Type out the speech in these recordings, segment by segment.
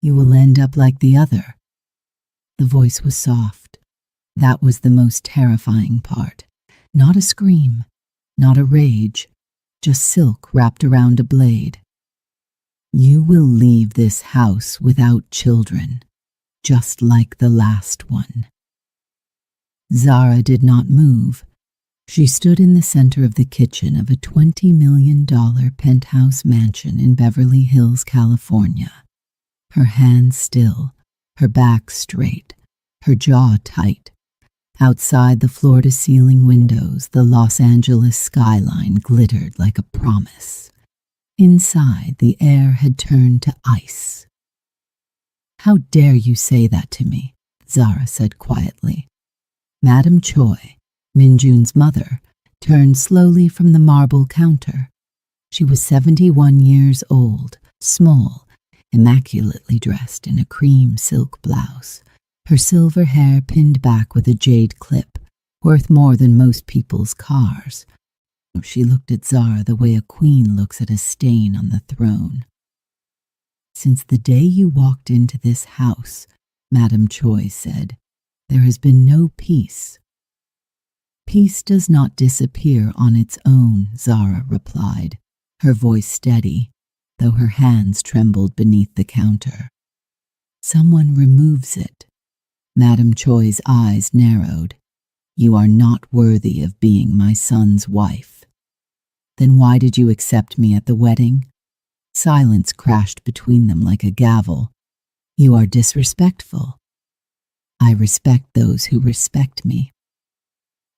You will end up like the other. The voice was soft. That was the most terrifying part. Not a scream, not a rage, just silk wrapped around a blade. You will leave this house without children, just like the last one. Zara did not move. She stood in the center of the kitchen of a $20 million penthouse mansion in Beverly Hills, California. Her hands still, her back straight, her jaw tight. Outside the floor-to-ceiling windows, the Los Angeles skyline glittered like a promise. Inside, the air had turned to ice. "How dare you say that to me?" Zara said quietly. Madame Choi, Minjun's mother, turned slowly from the marble counter. She was 71 years old, small, immaculately dressed in a cream silk blouse, her silver hair pinned back with a jade clip, worth more than most people's cars. She looked at Zara the way a queen looks at a stain on the throne. "Since the day you walked into this house," Madame Choi said, "there has been no peace." "Peace does not disappear on its own," Zara replied, her voice steady, though her hands trembled beneath the counter. "Someone removes it." Madame Choi's eyes narrowed. "You are not worthy of being my son's wife." "Then why did you accept me at the wedding?" Silence crashed between them like a gavel. "You are disrespectful." "I respect those who respect me."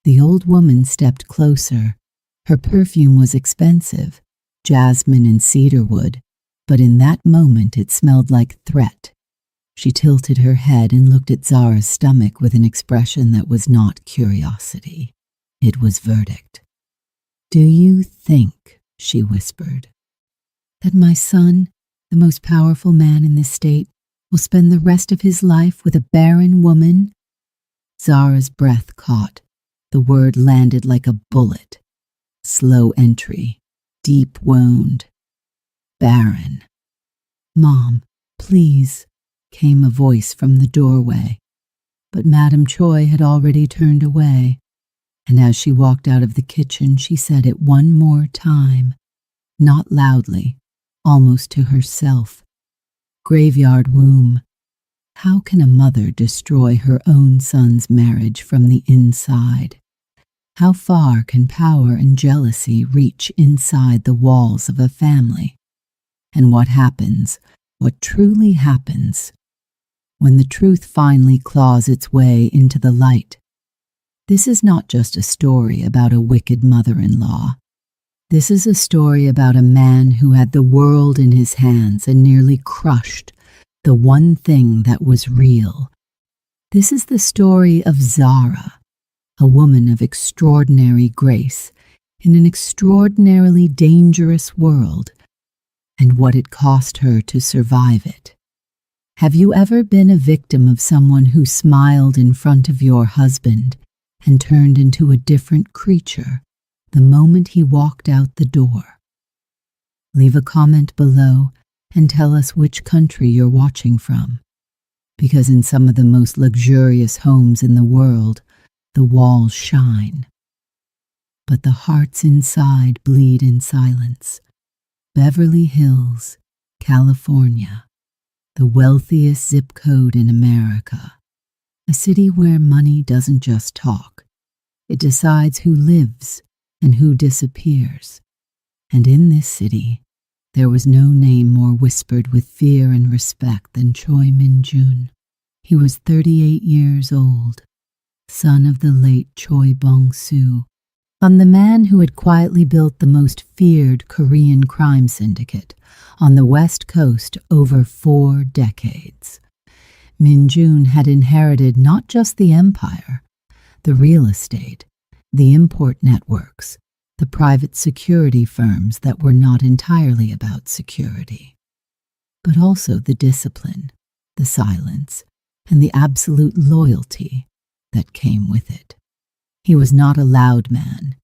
The old woman stepped closer. Her perfume was expensive, jasmine and cedarwood, but in that moment it smelled like threat. She tilted her head and looked at Zara's stomach with an expression that was not curiosity. It was verdict. "Do you think," she whispered, "that my son, the most powerful man in this state, will spend the rest of his life with a barren woman?" Zara's breath caught. The word landed like a bullet. Slow entry, deep wound. Barren. "Mom, please," came a voice from the doorway. But Madame Choi had already turned away, and as she walked out of the kitchen, she said it one more time, not loudly, almost to herself. "Graveyard womb. How can a mother destroy her own son's marriage from the inside? How far can power and jealousy reach inside the walls of a family? And what happens, what truly happens, when the truth finally claws its way into the light? This is not just a story about a wicked mother-in-law. This is a story about a man who had the world in his hands and nearly crushed the one thing that was real. This is the story of Zara, a woman of extraordinary grace in an extraordinarily dangerous world, and what it cost her to survive it. Have you ever been a victim of someone who smiled in front of your husband and turned into a different creature the moment he walked out the door? Leave a comment below and tell us which country you're watching from, because in some of the most luxurious homes in the world, the walls shine, but the hearts inside bleed in silence. Beverly Hills, California, the wealthiest zip code in America, a city where money doesn't just talk. It decides who lives and who disappears. And in this city, there was no name more whispered with fear and respect than Choi Min-jun. He was 38 years old, son of the late Choi Bong-soo, on the man who had quietly built the most feared Korean crime syndicate on the West Coast over 4 decades. Min-jun had inherited not just the empire, the real estate, the import networks, the private security firms that were not entirely about security, but also the discipline, the silence, and the absolute loyalty that came with it. He was not a loud man.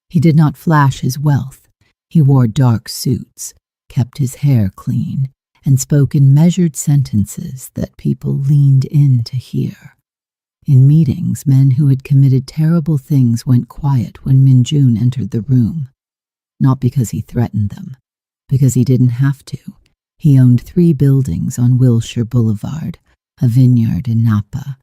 He did not flash his wealth. He wore dark suits, kept his hair clean, and spoke in measured sentences that people leaned in to hear. In meetings, men who had committed terrible things went quiet when Minjun entered the room. Not because he threatened them, because he didn't have to. He owned 3 buildings on Wilshire Boulevard, a vineyard in Napa,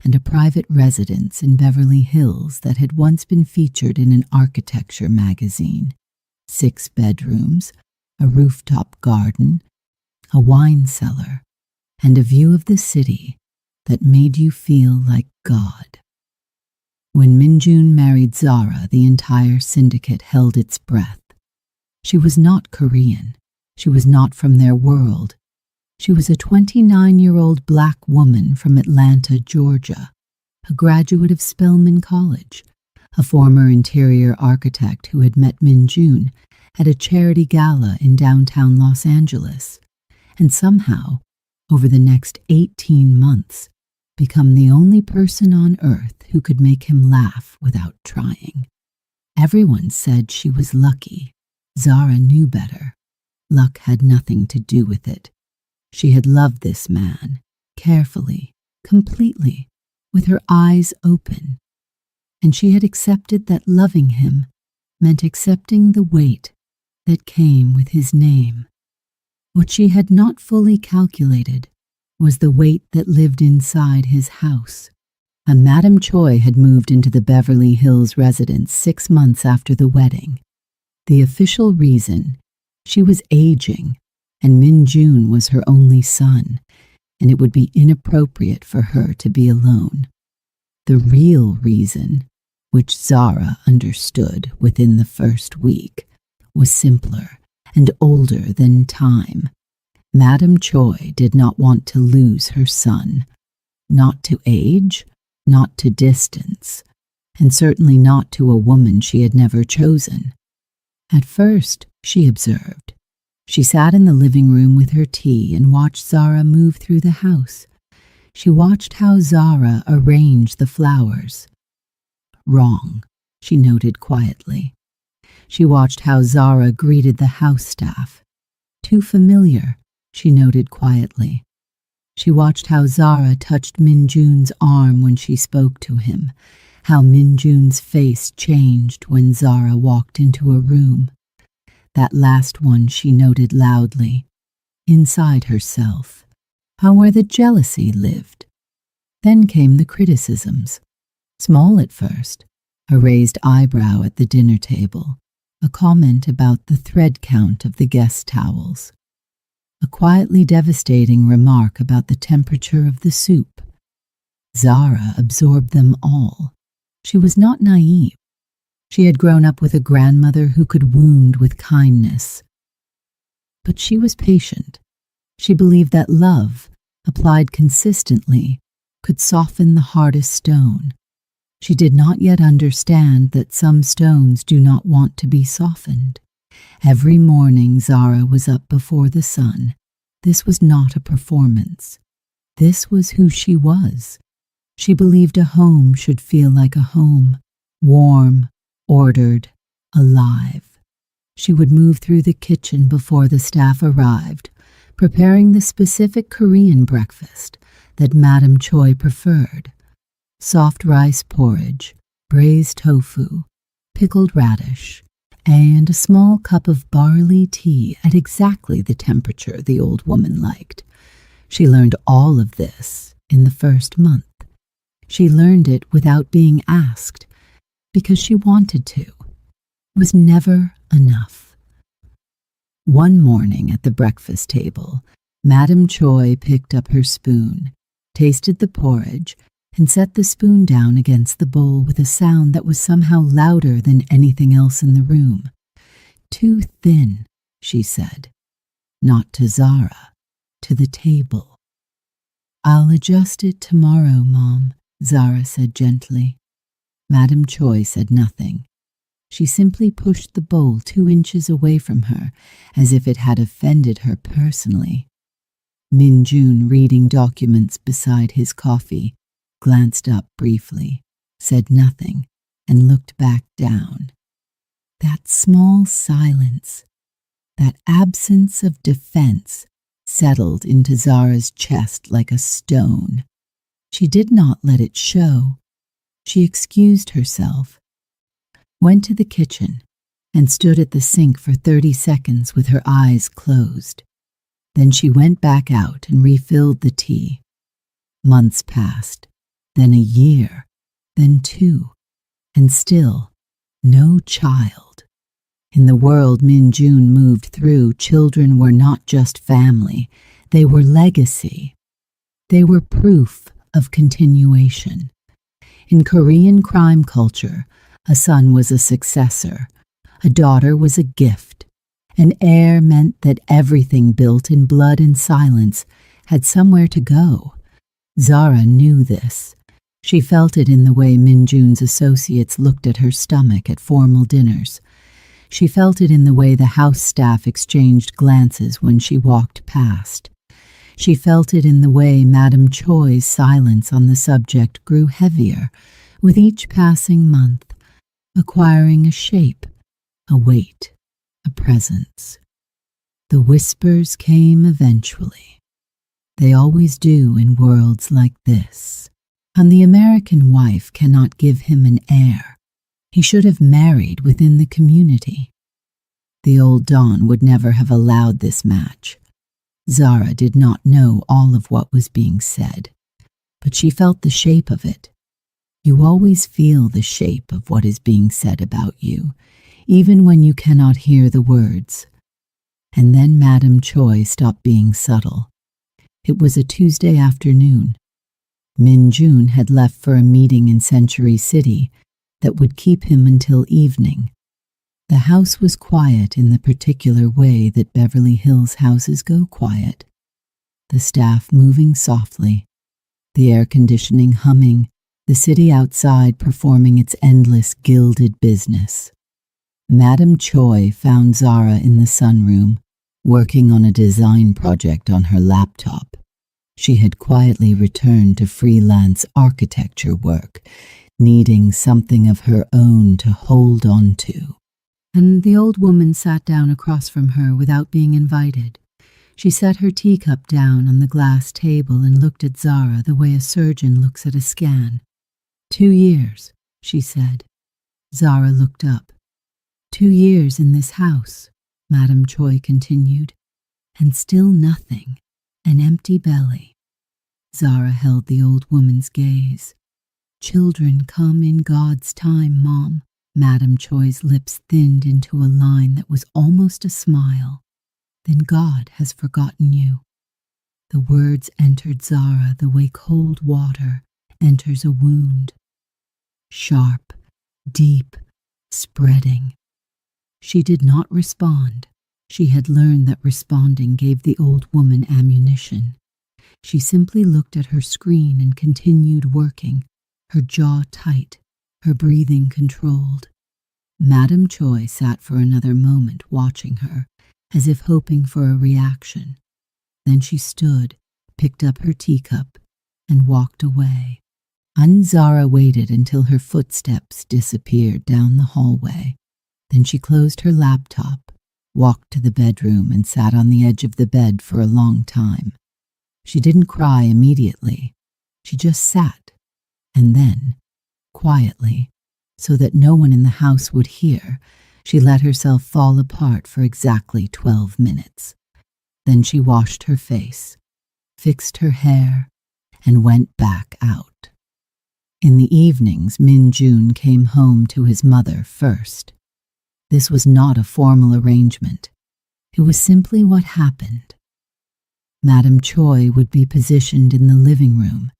and a private residence in Beverly Hills that had once been featured in an architecture magazine. 6 bedrooms, a rooftop garden, a wine cellar, and a view of the city that made you feel like God. When Minjun married Zara, the entire syndicate held its breath. She was not Korean. She was not from their world. She was a 29-year-old black woman from Atlanta, Georgia, a graduate of Spelman College, a former interior architect who had met Minjun at a charity gala in downtown Los Angeles, and somehow, over the next 18 months, become the only person on earth who could make him laugh without trying. Everyone said she was lucky. Zara knew better. Luck had nothing to do with it. She had loved this man, carefully, completely, with her eyes open, and she had accepted that loving him meant accepting the weight that came with his name. What she had not fully calculated was the weight that lived inside his house. A Madame Choi had moved into the Beverly Hills residence 6 months after the wedding. The official reason: she was aging, and Minjun was her only son, and it would be inappropriate for her to be alone. The real reason, which Zara understood within the first week, was simpler and older than time. Madame Choi did not want to lose her son, not to age, not to distance, and certainly not to a woman she had never chosen. At first, she observed. She sat in the living room with her tea and watched Zara move through the house. She watched how Zara arranged the flowers. Wrong, she noted quietly. She watched how Zara greeted the house staff. Too familiar, she noted quietly. She watched how Zara touched Minjun's arm when she spoke to him, how Minjun's face changed when Zara walked into a room. That last one she noted loudly, inside herself, how where the jealousy lived. Then came the criticisms, small at first, a raised eyebrow at the dinner table, a comment about the thread count of the guest towels, a quietly devastating remark about the temperature of the soup. Zara absorbed them all. She was not naive. She had grown up with a grandmother who could wound with kindness. But she was patient. She believed that love, applied consistently, could soften the hardest stone. She did not yet understand that some stones do not want to be softened. Every morning Zara was up before the sun. This was not a performance. This was who she was. She believed a home should feel like a home, warm, ordered, alive. She would move through the kitchen before the staff arrived, preparing the specific Korean breakfast that Madame Choi preferred: soft rice porridge, braised tofu, pickled radish, and a small cup of barley tea at exactly the temperature the old woman liked. She learned all of this in the first month. She learned it without being asked, because she wanted to. It was never enough. One morning at the breakfast table, Madame Choi picked up her spoon, tasted the porridge, and set the spoon down against the bowl with a sound that was somehow louder than anything else in the room. "Too thin," she said. Not to Zara, to the table. "I'll adjust it tomorrow, Mom," Zara said gently. Madame Choi said nothing. She simply pushed the bowl 2 inches away from her, as if it had offended her personally. Minjun, reading documents beside his coffee, glanced up briefly, said nothing, and looked back down. That small silence, that absence of defense, settled into Zara's chest like a stone. She did not let it show. She excused herself, went to the kitchen, and stood at the sink for 30 seconds with her eyes closed. Then she went back out and refilled the tea. Months passed, then a year, then 2, and still no child. In the world Min-jun moved through, children were not just family, they were legacy. They were proof of continuation. In Korean crime culture, a son was a successor, a daughter was a gift. An heir meant that everything built in blood and silence had somewhere to go. Zara knew this. She felt it in the way Min-jun's associates looked at her stomach at formal dinners. She felt it in the way the house staff exchanged glances when she walked past. She felt it in the way Madame Choi's silence on the subject grew heavier with each passing month, acquiring a shape, a weight, a presence. The whispers came eventually. They always do in worlds like this. And the American wife cannot give him an heir. He should have married within the community. The old Don would never have allowed this match. Zara did not know all of what was being said, but she felt the shape of it. You always feel the shape of what is being said about you, even when you cannot hear the words. And then Madame Choi stopped being subtle. It was a Tuesday afternoon. Min-jun had left for a meeting in Century City that would keep him until evening. The house was quiet in the particular way that Beverly Hills houses go quiet. The staff moving softly, the air conditioning humming, the city outside performing its endless gilded business. Madame Choi found Zara in the sunroom, working on a design project on her laptop. She had quietly returned to freelance architecture work, needing something of her own to hold on to. And the old woman sat down across from her without being invited. She set her teacup down on the glass table and looked at Zara the way a surgeon looks at a scan. 2 years, she said. Zara looked up. 2 years in this house, Madame Choi continued, and still nothing, an empty belly. Zara held the old woman's gaze. Children come in God's time, Mom. Madame Choi's lips thinned into a line that was almost a smile. Then God has forgotten you. The words entered Zara the way cold water enters a wound. Sharp, deep, spreading. She did not respond. She had learned that responding gave the old woman ammunition. She simply looked at her screen and continued working, her jaw tight, her breathing controlled. Madame Choi sat for another moment watching her, as if hoping for a reaction. Then she stood, picked up her teacup, and walked away. Zara waited until her footsteps disappeared down the hallway. Then she closed her laptop, walked to the bedroom, and sat on the edge of the bed for a long time. She didn't cry immediately. She just sat, and then, quietly, so that no one in the house would hear, she let herself fall apart for exactly 12 minutes. Then she washed her face, fixed her hair, and went back out. In the evenings, Min-jun came home to his mother first. This was not a formal arrangement. It was simply what happened. Madame Choi would be positioned in the living room,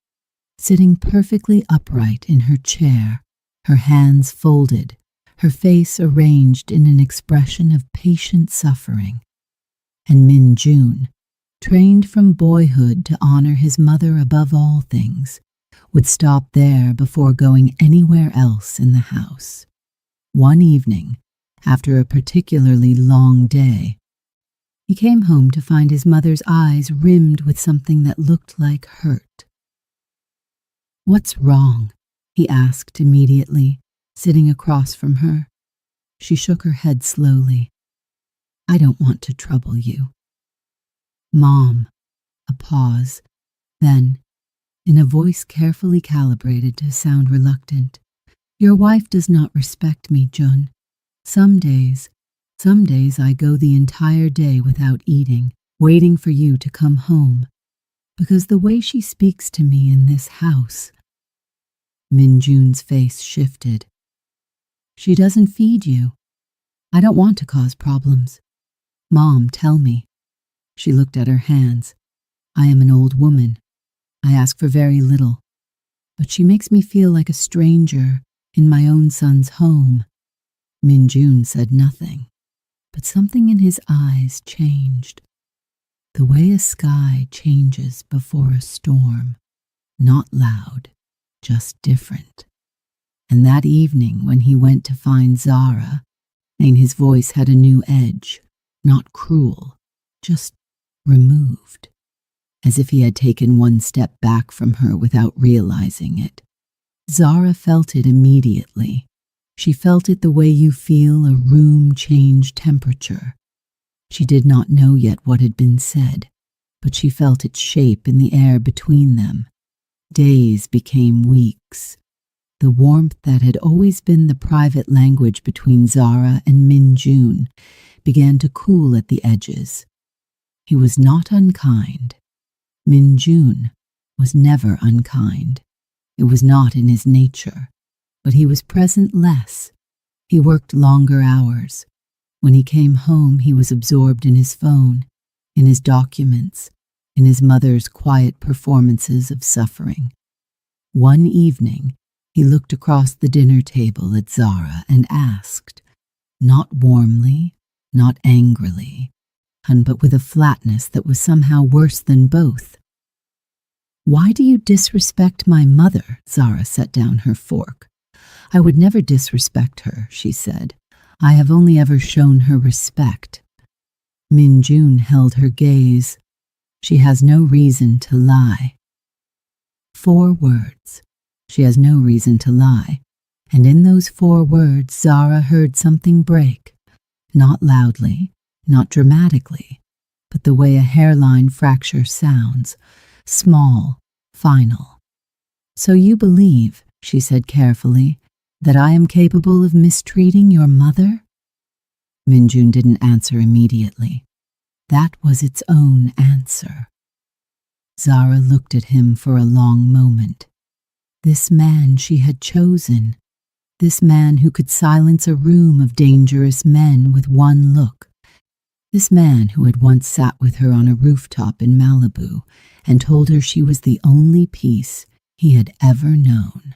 sitting perfectly upright in her chair, her hands folded, her face arranged in an expression of patient suffering. And Min-jun, trained from boyhood to honor his mother above all things, would stop there before going anywhere else in the house. One evening, after a particularly long day, he came home to find his mother's eyes rimmed with something that looked like hurt. "What's wrong?" he asked immediately, sitting across from her. She shook her head slowly. "I don't want to trouble you." Mom. A pause. Then, in a voice carefully calibrated to sound reluctant, your wife does not respect me, Jun. Some days I go the entire day without eating, waiting for you to come home. Because the way she speaks to me in this house. Minjun's face shifted. She doesn't feed you. I don't want to cause problems. Mom, tell me. She looked at her hands. I am an old woman. I ask for very little. But she makes me feel like a stranger in my own son's home. Minjun said nothing, but something in his eyes changed. The way a sky changes before a storm. Not loud, just different. And that evening when he went to find Zara, and his voice had a new edge, not cruel, just removed, as if he had taken one step back from her without realizing it. Zara felt it immediately. She felt it the way you feel a room change temperature. She did not know yet what had been said, but she felt its shape in the air between them. Days became weeks. The warmth that had always been the private language between Zara and Minjun began to cool at the edges. He was not unkind. Minjun was never unkind. It was not in his nature, but he was present less. He worked longer hours. When he came home, he was absorbed in his phone, in his documents, in his mother's quiet performances of suffering. One evening, he looked across the dinner table at Zara and asked, not warmly, not angrily, but with a flatness that was somehow worse than both. Why do you disrespect my mother? Zara set down her fork. I would never disrespect her, she said. I have only ever shown her respect. Minjun held her gaze. She has no reason to lie. 4 words. She has no reason to lie. And in those 4 words, Zara heard something break. Not loudly, not dramatically, but the way a hairline fracture sounds. Small, final. So you believe, she said carefully, that I am capable of mistreating your mother? Minjun didn't answer immediately. That was its own answer. Zara looked at him for a long moment. This man she had chosen. This man who could silence a room of dangerous men with one look. This man who had once sat with her on a rooftop in Malibu and told her she was the only peace he had ever known.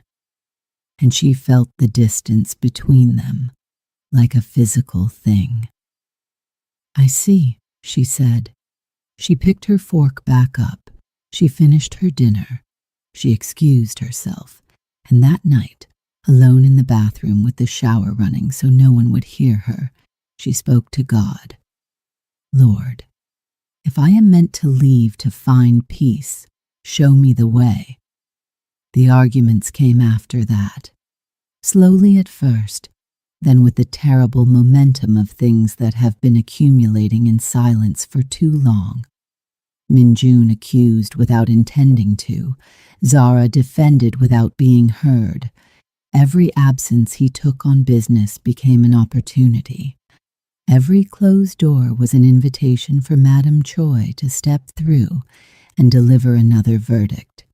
And she felt the distance between them, like a physical thing. I see, she said. She picked her fork back up. She finished her dinner. She excused herself. And that night, alone in the bathroom with the shower running so no one would hear her, she spoke to God. Lord, if I am meant to leave to find peace, show me the way. The arguments came after that. Slowly at first, then with the terrible momentum of things that have been accumulating in silence for too long. Minjun accused without intending to. Zara defended without being heard. Every absence he took on business became an opportunity. Every closed door was an invitation for Madame Choi to step through and deliver another verdict.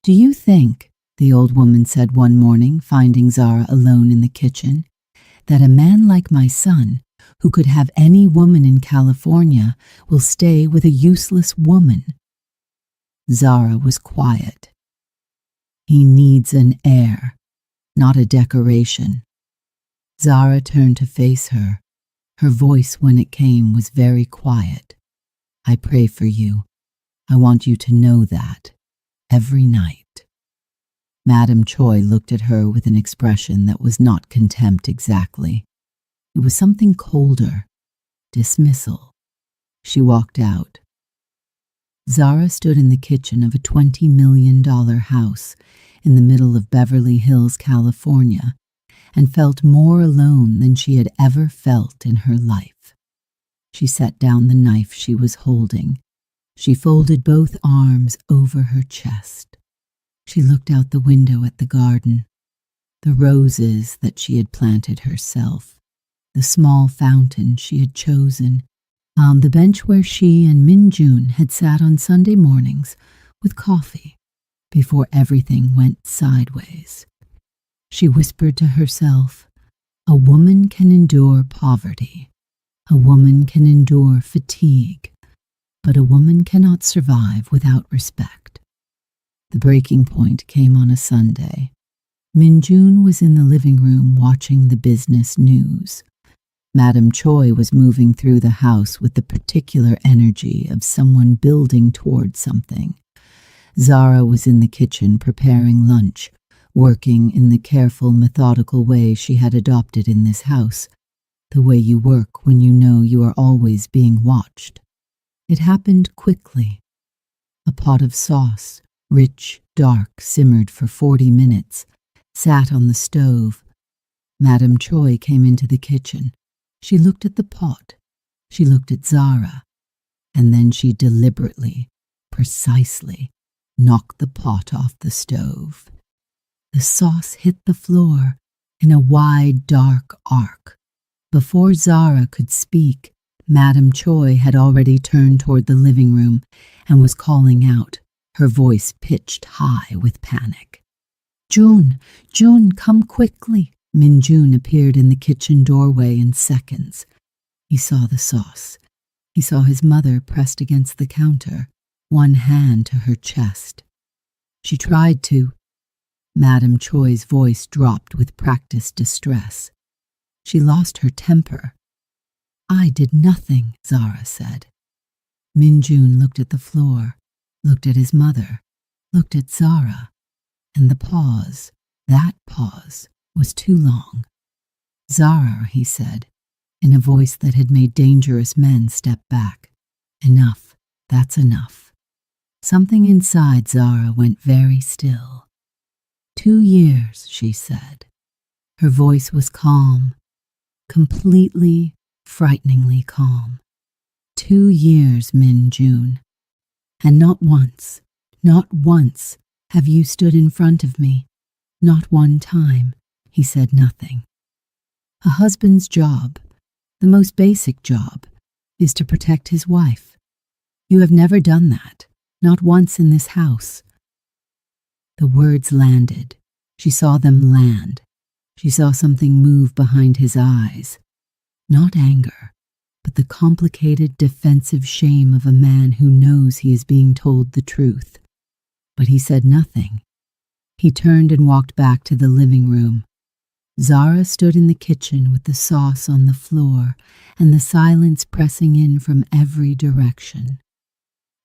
Do you think, the old woman said one morning, finding Zara alone in the kitchen, that a man like my son, who could have any woman in California, will stay with a useless woman? Zara was quiet. He needs an heir, not a decoration. Zara turned to face her. Her voice, when it came, was very quiet. I pray for you. I want you to know that. Every night. Madame Choi looked at her with an expression that was not contempt exactly. It was something colder. Dismissal. She walked out. Zara stood in the kitchen of a $20 million house in the middle of Beverly Hills, California, and felt more alone than she had ever felt in her life. She set down the knife she was holding She folded both arms over her chest. She looked out the window at the garden, the roses that she had planted herself, the small fountain she had chosen, the bench where she and Min-jun had sat on Sunday mornings with coffee before everything went sideways. She whispered to herself, "A woman can endure poverty. A woman can endure fatigue. But a woman cannot survive without respect." The breaking point came on a Sunday. Min-jun was in the living room watching the business news. Madame Choi was moving through the house with the particular energy of someone building toward something. Zara was in the kitchen preparing lunch, working in the careful, methodical way she had adopted in this house, the way you work when you know you are always being watched. It happened quickly. A pot of sauce, rich, dark, simmered for 40 minutes, sat on the stove. Madame Choi came into the kitchen. She looked at the pot. She looked at Zara. And then she deliberately, precisely, knocked the pot off the stove. The sauce hit the floor in a wide, dark arc. Before Zara could speak, Madame Choi had already turned toward the living room and was calling out, her voice pitched high with panic. "June, June, come quickly." Min-jun appeared in the kitchen doorway in seconds. He saw the sauce. He saw his mother pressed against the counter, one hand to her chest. She tried to. Madame Choi's voice dropped with practiced distress. She lost her temper. "I did nothing," Zara said. Min-jun looked at the floor, looked at his mother, looked at Zara, and the pause, that pause, was too long. "Zara," he said, in a voice that had made dangerous men step back. "Enough, that's enough." Something inside Zara went very still. 2 years, she said. Her voice was calm, completely, frighteningly calm. 2 years, Min-jun. And not once have you stood in front of me. Not one time. He said nothing. A husband's job, the most basic job, is to protect his wife. You have never done that, not once in this house. The words landed. She saw them land. She saw something move behind his eyes. Not anger, but the complicated defensive shame of a man who knows he is being told the truth. But he said nothing. He turned and walked back to the living room. Zara stood in the kitchen with the sauce on the floor and the silence pressing in from every direction.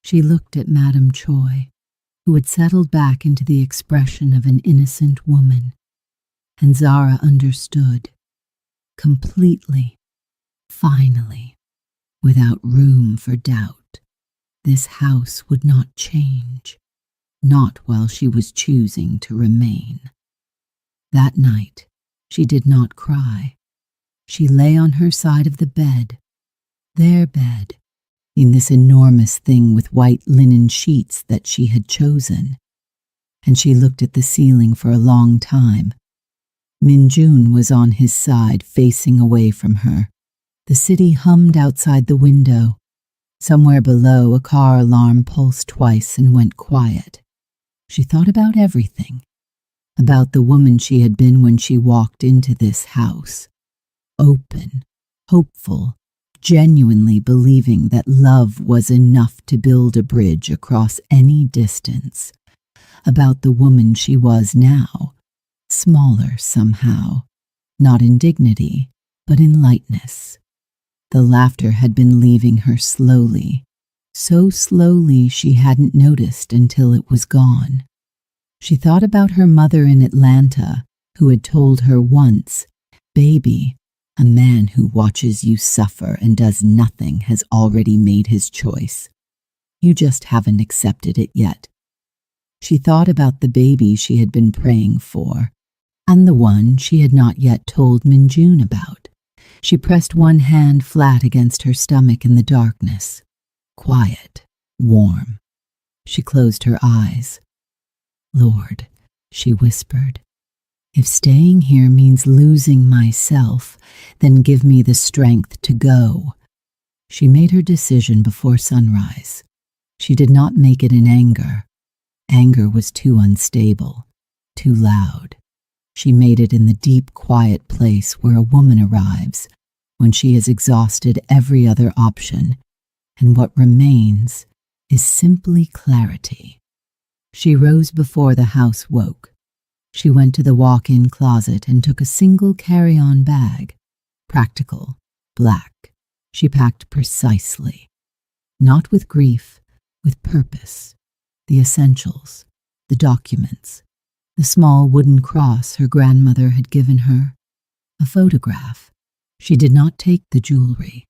She looked at Madame Choi, who had settled back into the expression of an innocent woman, and Zara understood, completely, finally, without room for doubt. This house would not change, not while she was choosing to remain. That night, she did not cry. She lay on her side of the bed, their bed, in this enormous thing with white linen sheets that she had chosen, and she looked at the ceiling for a long time. Min-jun was on his side, facing away from her. The city hummed outside the window. Somewhere below, a car alarm pulsed twice and went quiet. She thought about everything, about the woman she had been when she walked into this house. Open, hopeful, genuinely believing that love was enough to build a bridge across any distance. About the woman she was now, smaller somehow, not in dignity, but in lightness. The laughter had been leaving her slowly, so slowly she hadn't noticed until it was gone. She thought about her mother in Atlanta, who had told her once, "Baby, a man who watches you suffer and does nothing has already made his choice. You just haven't accepted it yet." She thought about the baby she had been praying for, and the one she had not yet told Min-jun about. She pressed one hand flat against her stomach in the darkness. Quiet, warm. She closed her eyes. Lord, she whispered, if staying here means losing myself, then give me the strength to go. She made her decision before sunrise. She did not make it in anger. Anger was too unstable, too loud. She made it in the deep, quiet place where a woman arrives when she has exhausted every other option, and what remains is simply clarity. She rose before the house woke. She went to the walk-in closet and took a single carry-on bag, practical, black. She packed precisely, not with grief, with purpose, the essentials, the documents, the small wooden cross her grandmother had given her, a photograph. She did not take the jewelry.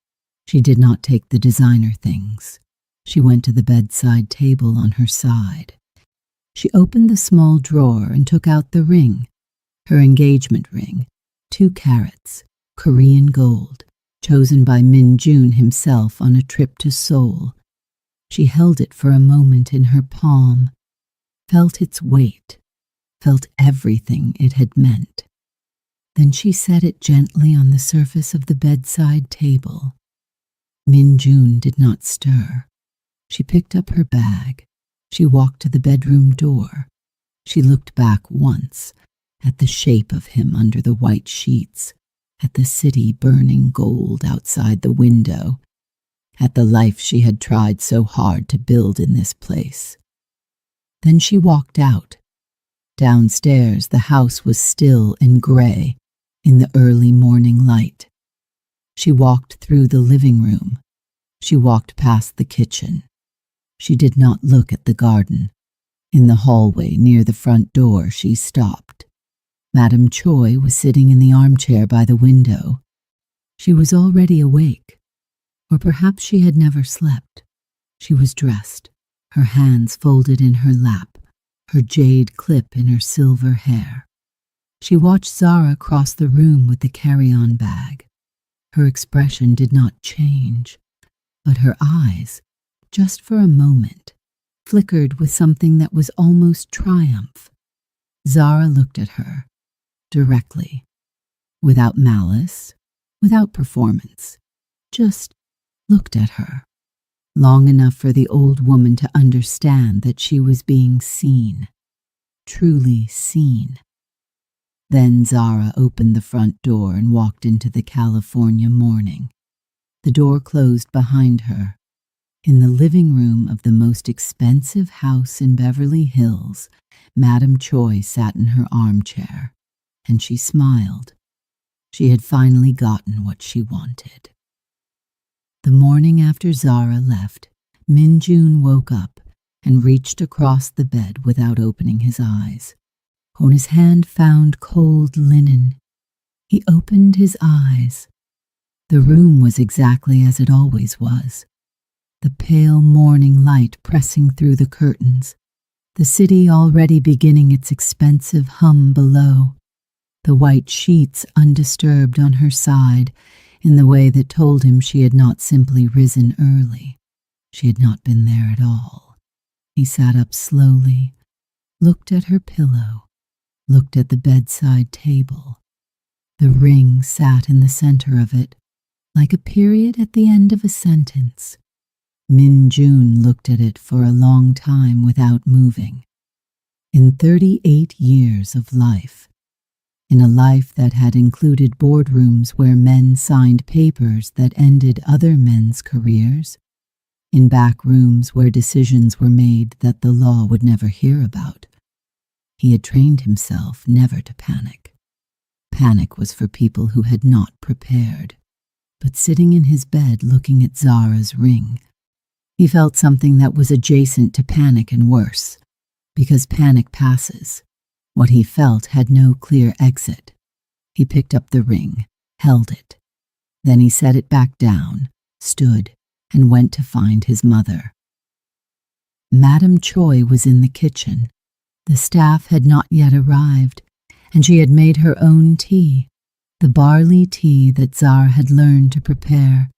She did not take the designer things. She went to the bedside table on her side. She opened the small drawer and took out the ring, her engagement ring, 2 carats, Korean gold, chosen by Min Jun himself on a trip to Seoul. She held it for a moment in her palm, felt its weight, felt everything it had meant. Then she set it gently on the surface of the bedside table. Min Jun did not stir. She picked up her bag. She walked to the bedroom door. She looked back once at the shape of him under the white sheets, at the city burning gold outside the window, at the life she had tried so hard to build in this place. Then she walked out. Downstairs, the house was still and gray in the early morning light. She walked through the living room. She walked past the kitchen. She did not look at the garden. In the hallway near the front door, she stopped. Madame Choi was sitting in the armchair by the window. She was already awake, or perhaps she had never slept. She was dressed, her hands folded in her lap, her jade clip in her silver hair. She watched Zara cross the room with the carry-on bag. Her expression did not change, but her eyes, just for a moment, flickered with something that was almost triumph. Zara looked at her, directly, without malice, without performance, just looked at her, long enough for the old woman to understand that she was being seen, truly seen. Then Zara opened the front door and walked into the California morning. The door closed behind her. In the living room of the most expensive house in Beverly Hills, Madame Choi sat in her armchair, and she smiled. She had finally gotten what she wanted. The morning after Zara left, Min Jun woke up and reached across the bed without opening his eyes. On his hand found cold linen. He opened his eyes. The room was exactly as it always was. The pale morning light pressing through the curtains, the city already beginning its expensive hum below, the white sheets undisturbed on her side in the way that told him she had not simply risen early. She had not been there at all. He sat up slowly, looked at her pillow, looked at the bedside table. The ring sat in the center of it, like a period at the end of a sentence. Min Jun looked at it for a long time without moving. In 38 years of life, in a life that had included boardrooms where men signed papers that ended other men's careers, in back rooms where decisions were made that the law would never hear about, he had trained himself never to panic. Panic was for people who had not prepared. But sitting in his bed looking at Zara's ring, he felt something that was adjacent to panic and worse, because panic passes. What he felt had no clear exit. He picked up the ring, held it. Then he set it back down, stood, and went to find his mother. Madame Choi was in the kitchen. The staff had not yet arrived, and she had made her own tea, the barley tea that Zara had learned to prepare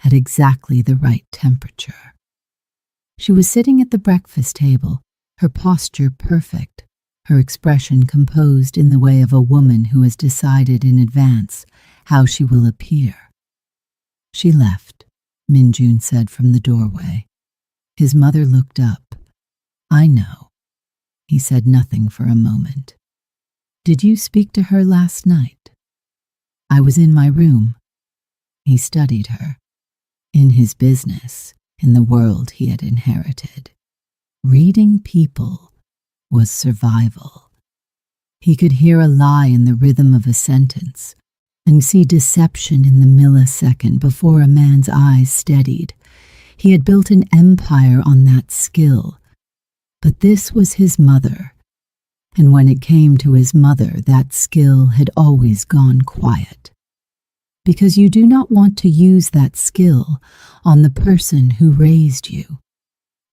at exactly the right temperature. She was sitting at the breakfast table, her posture perfect, her expression composed in the way of a woman who has decided in advance how she will appear. She left, Minjun said from the doorway. His mother looked up. I know. He said nothing for a moment. Did you speak to her last night? I was in my room. He studied her. In his business, in the world he had inherited, reading people was survival. He could hear a lie in the rhythm of a sentence and see deception in the millisecond before a man's eyes steadied. He had built an empire on that skill. But this was his mother, and when it came to his mother, that skill had always gone quiet. Because you do not want to use that skill on the person who raised you.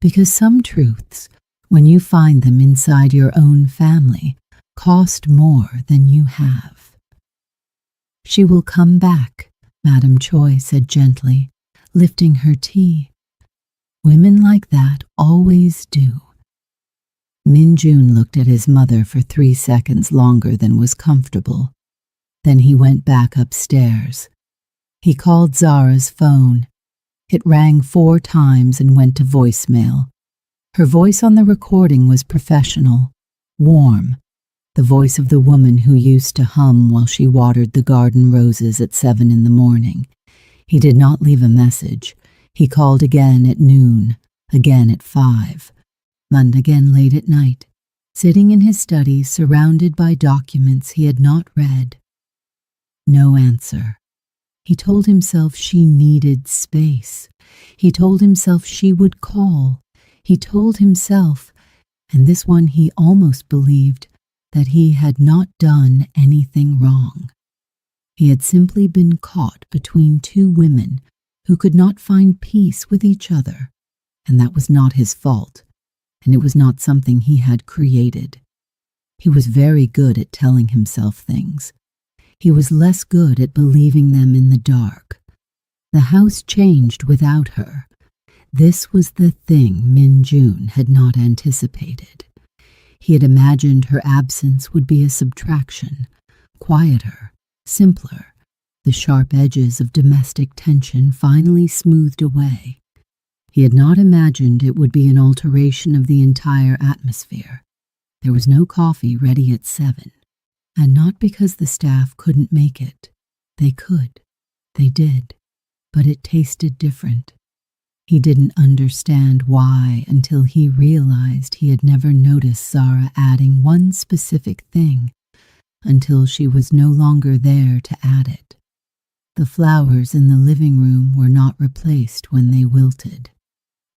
Because some truths, when you find them inside your own family, cost more than you have. She will come back, Madame Choi said gently, lifting her tea. Women like that always do. Minjun looked at his mother for 3 seconds longer than was comfortable. Then he went back upstairs. He called Zara's phone. It rang 4 times and went to voicemail. Her voice on the recording was professional, warm, the voice of the woman who used to hum while she watered the garden roses at 7 in the morning. He did not leave a message. He called again at noon, again at 5. And again late at night, sitting in his study surrounded by documents he had not read. No answer. He told himself she needed space. He told himself she would call. He told himself, and this one he almost believed, that he had not done anything wrong. He had simply been caught between 2 women who could not find peace with each other, and that was not his fault. And it was not something he had created. He was very good at telling himself things. He was less good at believing them in the dark. The house changed without her. This was the thing Minjun had not anticipated. He had imagined her absence would be a subtraction, quieter, simpler, the sharp edges of domestic tension finally smoothed away. He had not imagined it would be an alteration of the entire atmosphere. There was no coffee ready at 7, and not because the staff couldn't make it. They could. They did. But it tasted different. He didn't understand why until he realized he had never noticed Zara adding one specific thing until she was no longer there to add it. The flowers in the living room were not replaced when they wilted.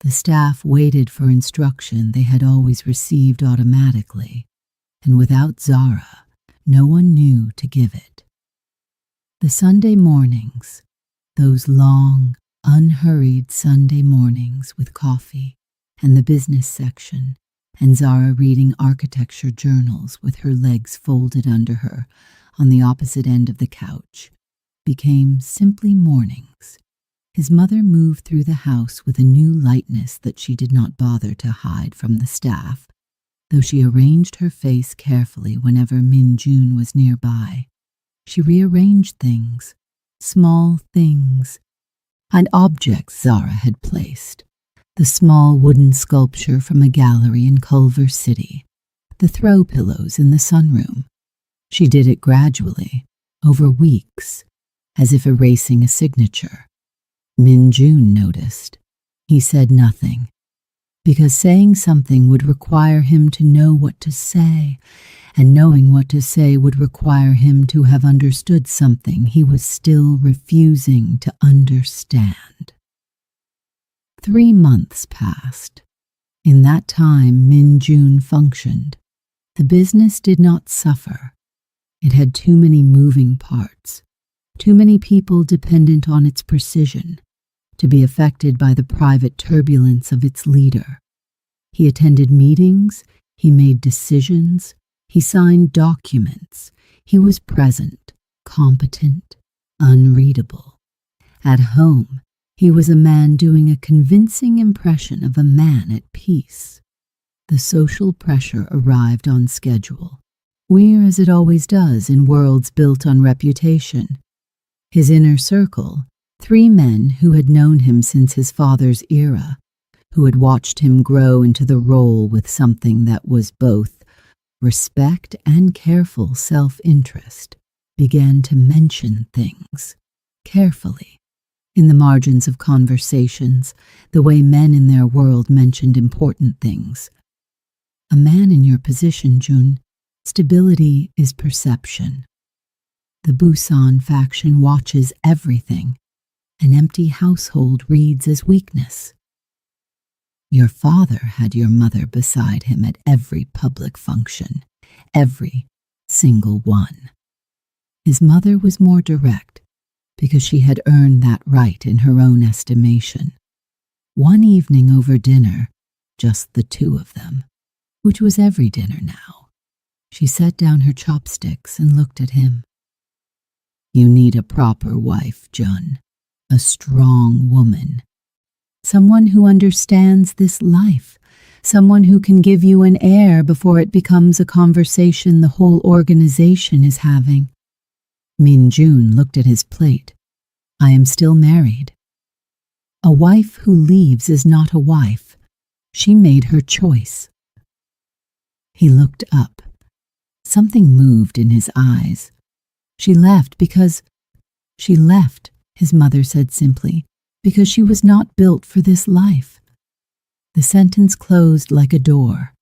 The staff waited for instruction they had always received automatically, and without Zara, no one knew to give it. The Sunday mornings, those long, unhurried Sunday mornings with coffee and the business section, and Zara reading architecture journals with her legs folded under her on the opposite end of the couch, became simply mornings. His mother moved through the house with a new lightness that she did not bother to hide from the staff, though she arranged her face carefully whenever Minjun was nearby. She rearranged things, small things, and objects Zara had placed. The small wooden sculpture from a gallery in Culver City, the throw pillows in the sunroom. She did it gradually, over weeks, as if erasing a signature. Minjun noticed. He said nothing, because saying something would require him to know what to say, and knowing what to say would require him to have understood something he was still refusing to understand. 3 months passed. In that time, Minjun functioned. The business did not suffer. It had too many moving parts, too many people dependent on its precision, to be affected by the private turbulence of its leader. He attended meetings, he made decisions, he signed documents, he was present, competent, unreadable. At home, He was a man doing a convincing impression of a man at peace. The social pressure arrived on schedule, as it always does in worlds built on reputation. His inner circle, 3 men who had known him since his father's era, who had watched him grow into the role with something that was both respect and careful self-interest, began to mention things carefully, in the margins of conversations, the way men in their world mentioned important things. A man in your position, June, stability is perception. The Busan faction watches everything. An empty household reads as weakness. Your father had your mother beside him at every public function, every single one. His mother was more direct, because she had earned that right in her own estimation. One evening over dinner, just the 2 of them, which was every dinner now, she set down her chopsticks and looked at him. You need a proper wife, Jun, a strong woman, someone who understands this life, someone who can give you an heir before it becomes a conversation the whole organization is having. Min Jun looked at his plate. I am still married. A wife who leaves is not a wife. She made her choice. He looked up. Something moved in his eyes. She left, his mother said simply, because she was not built for this life. The sentence closed like a door.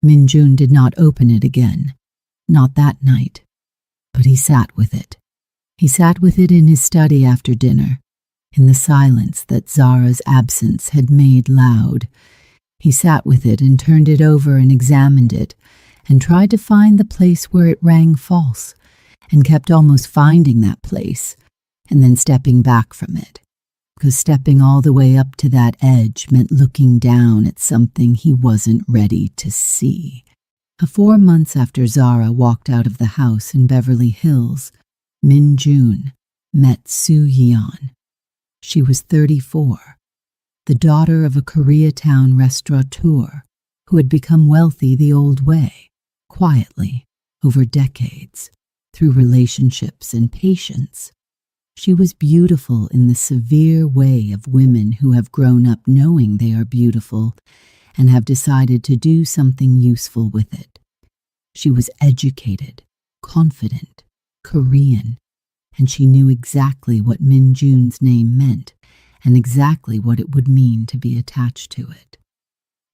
Min Jun did not open it again, not that night, but he sat with it. He sat with it in his study after dinner, in the silence that Zara's absence had made loud. He sat with it and turned it over and examined it, and tried to find the place where it rang false, and kept almost finding that place, and then stepping back from it, because stepping all the way up to that edge meant looking down at something he wasn't ready to see. 4 months after Zara walked out of the house in Beverly Hills, Min Jun met Soo Yeon. She was 34, the daughter of a Koreatown restaurateur who had become wealthy the old way, quietly, over decades, through relationships and patience. She was beautiful in the severe way of women who have grown up knowing they are beautiful and have decided to do something useful with it. She was educated, confident, Korean, and she knew exactly what Min Jun's name meant and exactly what it would mean to be attached to it.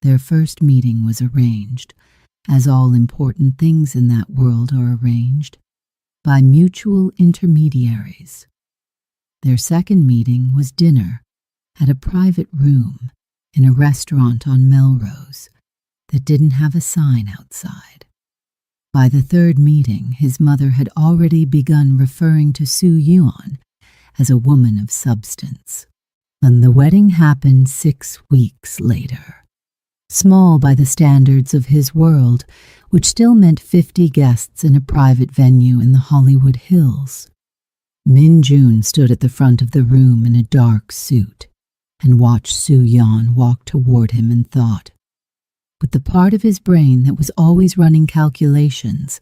Their first meeting was arranged, as all important things in that world are arranged, by mutual intermediaries. Their second meeting was dinner at a private room in a restaurant on Melrose that didn't have a sign outside. By the third meeting, his mother had already begun referring to Soo Yeon as a woman of substance. And the wedding happened 6 weeks later. Small by the standards of his world, which still meant 50 guests in a private venue in the Hollywood Hills. Min Jun stood at the front of the room in a dark suit and watched Soo Yeon walk toward him and thought, with the part of his brain that was always running calculations,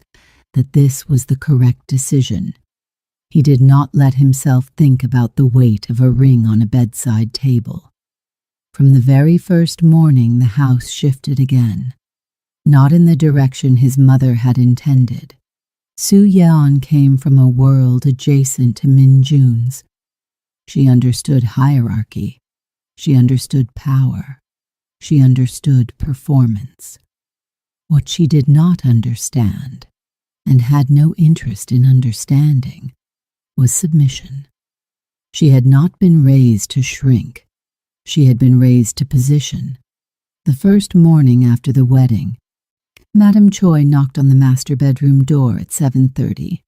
that this was the correct decision. He did not let himself think about the weight of a ring on a bedside table. From the very first morning, the house shifted again, not in the direction his mother had intended. Soo Yeon came from a world adjacent to Min Jun's. She understood hierarchy. She understood power. She understood performance. What she did not understand, and had no interest in understanding, was submission. She had not been raised to shrink. She had been raised to position. The first morning after the wedding, Madame Choi knocked on the master bedroom door at 7:30.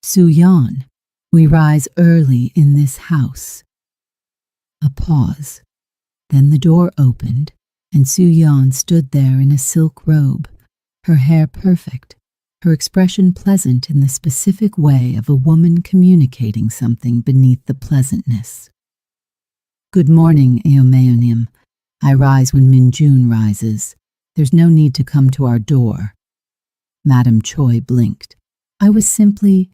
Soo Yeon, we rise early in this house. A pause. Then the door opened, and Soo Yeon stood there in a silk robe, her hair perfect, her expression pleasant in the specific way of a woman communicating something beneath the pleasantness. Good morning, Eomeonim. I rise when Minjun rises. There's no need to come to our door. Madame Choi blinked. I was simply...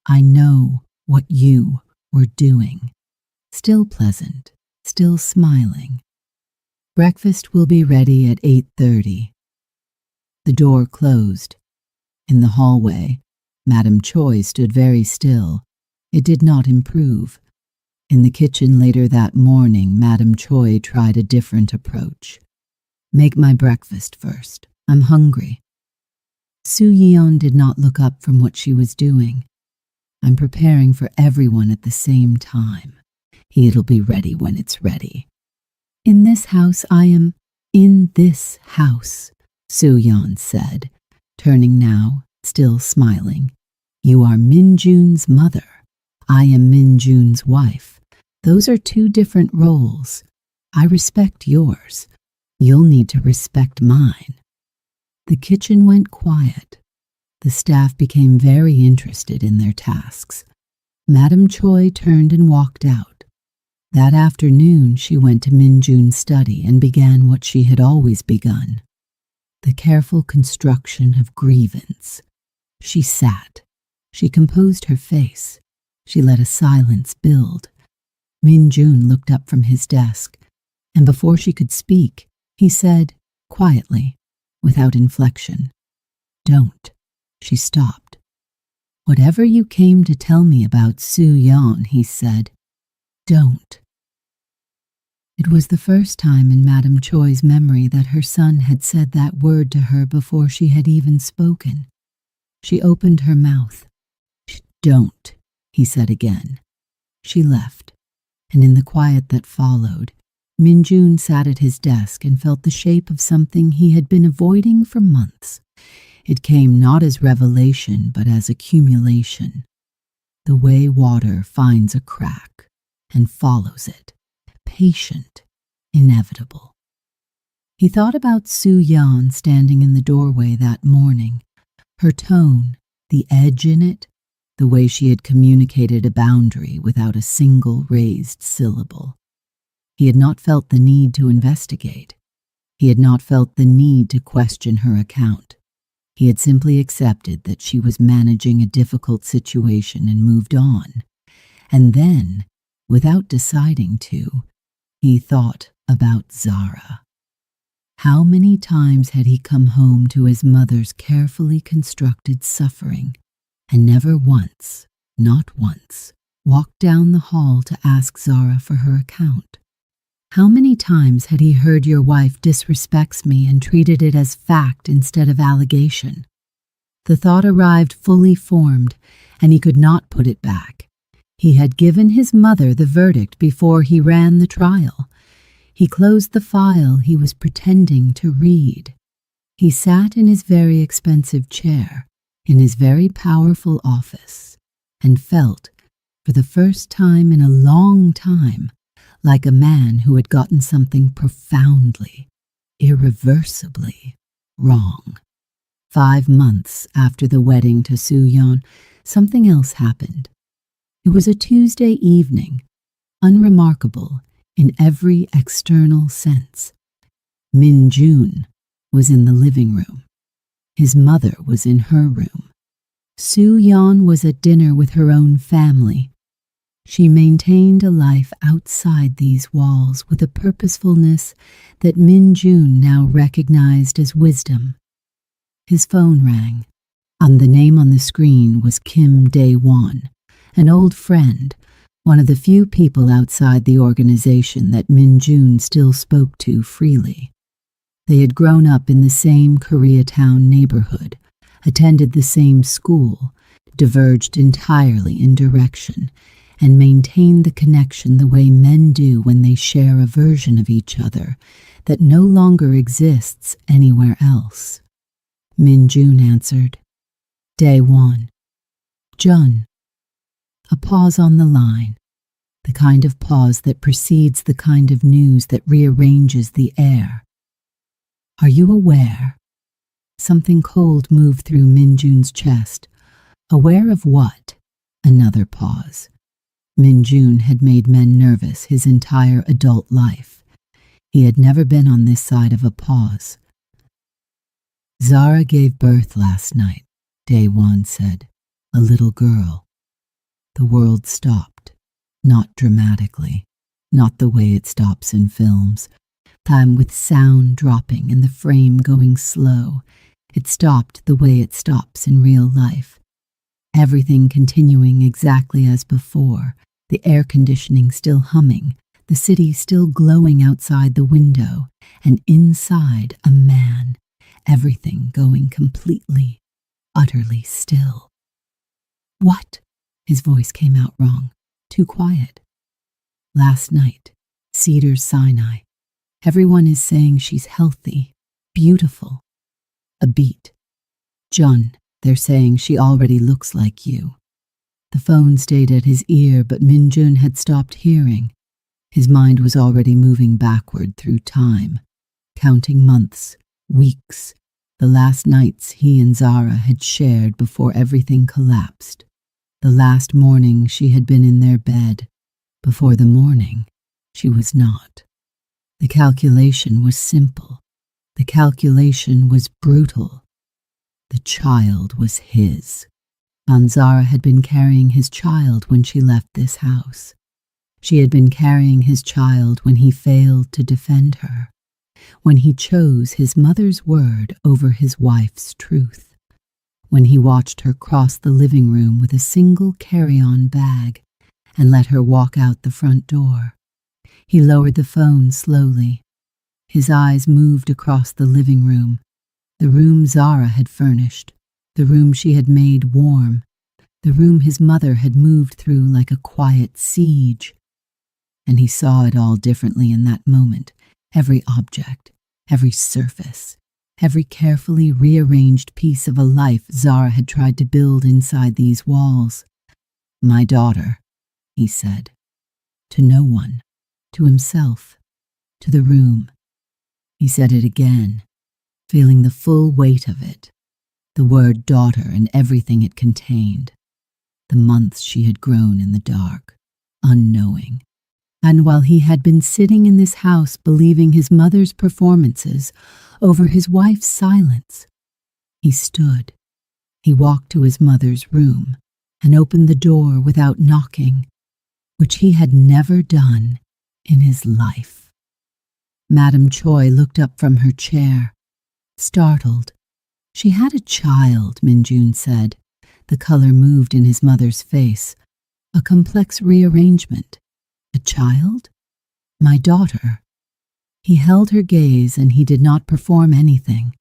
I know what you were doing. Still pleasant, still smiling. Breakfast will be ready at 8:30. The door closed. In the hallway, Madame Choi stood very still. It did not improve. In the kitchen later that morning, Madame Choi tried a different approach. Make my breakfast first. I'm hungry. Su Yeon did not look up from what she was doing. I'm preparing for everyone at the same time. It'll be ready when it's ready. In this house, in this house, Su Yeon said, turning now, still smiling. You are Minjun's mother. I am Minjun's wife. Those are two different roles. I respect yours. You'll need to respect mine. The kitchen went quiet. The staff became very interested in their tasks. Madame Choi turned and walked out. That afternoon, she went to Minjun's study and began what she had always begun, the careful construction of grievance. She sat. She composed her face. She let a silence build. Minjun looked up from his desk, and before she could speak, he said, quietly, without inflection, Don't. She stopped. Whatever you came to tell me about Su Yeon, he said, don't. It was the first time in Madame Choi's memory that her son had said that word to her before she had even spoken. She opened her mouth. Don't, he said again. She left, and in the quiet that followed, Minjun sat at his desk and felt the shape of something he had been avoiding for months. It came not as revelation, but as accumulation. The way water finds a crack and follows it, patient, inevitable. He thought about Su Yeon standing in the doorway that morning, her tone, the edge in it, the way she had communicated a boundary without a single raised syllable. He had not felt the need to investigate. He had not felt the need to question her account. He had simply accepted that she was managing a difficult situation and moved on. And then, without deciding to, he thought about Zara. How many times had he come home to his mother's carefully constructed suffering, and never once, not once, walked down the hall to ask Zara for her account? How many times had he heard your wife disrespects me and treated it as fact instead of allegation? The thought arrived fully formed, and he could not put it back. He had given his mother the verdict before he ran the trial. He closed the file he was pretending to read. He sat in his very expensive chair, in his very powerful office, and felt, for the first time in a long time, like a man who had gotten something profoundly, irreversibly wrong. 5 months after the wedding to Su Yeon, something else happened. It was a Tuesday evening, unremarkable in every external sense. Minjun was in the living room. His mother was in her room. Su Yeon was at dinner with her own family. She maintained a life outside these walls with a purposefulness that Minjun now recognized as wisdom. His phone rang, and the name on the screen was Kim Dae-won, an old friend, one of the few people outside the organization that Minjun still spoke to freely. They had grown up in the same Koreatown neighborhood, attended the same school, diverged entirely in direction, and maintained the connection the way men do when they share a version of each other that no longer exists anywhere else. Minjun answered, Dae-won. Jun. A pause on the line, the kind of pause that precedes the kind of news that rearranges the air. Are you aware? Something cold moved through Minjun's chest. Aware of what? Another pause. Min-jun had made men nervous his entire adult life. He had never been on this side of a pause. Zara gave birth last night, Daewon said. A little girl. The world stopped. Not dramatically. Not the way it stops in films. Time with sound dropping and the frame going slow. It stopped the way it stops in real life. Everything continuing exactly as before, the air conditioning still humming, the city still glowing outside the window, and inside a man, everything going completely, utterly still. What? His voice came out wrong, too quiet. Last night, Cedars Sinai. Everyone is saying she's healthy, beautiful. A beat. Jun, they're saying she already looks like you. The phone stayed at his ear, but Min-jun had stopped hearing. His mind was already moving backward through time, counting months, weeks, the last nights he and Zara had shared before everything collapsed. The last morning she had been in their bed. Before the morning, she was not. The calculation was simple. The calculation was brutal. The child was his. Zara had been carrying his child when she left this house. She had been carrying his child when he failed to defend her, when he chose his mother's word over his wife's truth, when he watched her cross the living room with a single carry-on bag and let her walk out the front door. He lowered the phone slowly. His eyes moved across the living room, the room Zara had furnished, the room she had made warm, the room his mother had moved through like a quiet siege. And he saw it all differently in that moment, every object, every surface, every carefully rearranged piece of a life Zara had tried to build inside these walls. My daughter, he said, to no one, to himself, to the room. He said it again, feeling the full weight of it, the word daughter and everything it contained, the months she had grown in the dark, unknowing. And while he had been sitting in this house believing his mother's performances over his wife's silence, he stood. He walked to his mother's room and opened the door without knocking, which he had never done in his life. Madame Choi looked up from her chair, startled. She had a child, Min-jun said. The color moved in his mother's face, a complex rearrangement. A child? My daughter. He held her gaze and he did not perform anything.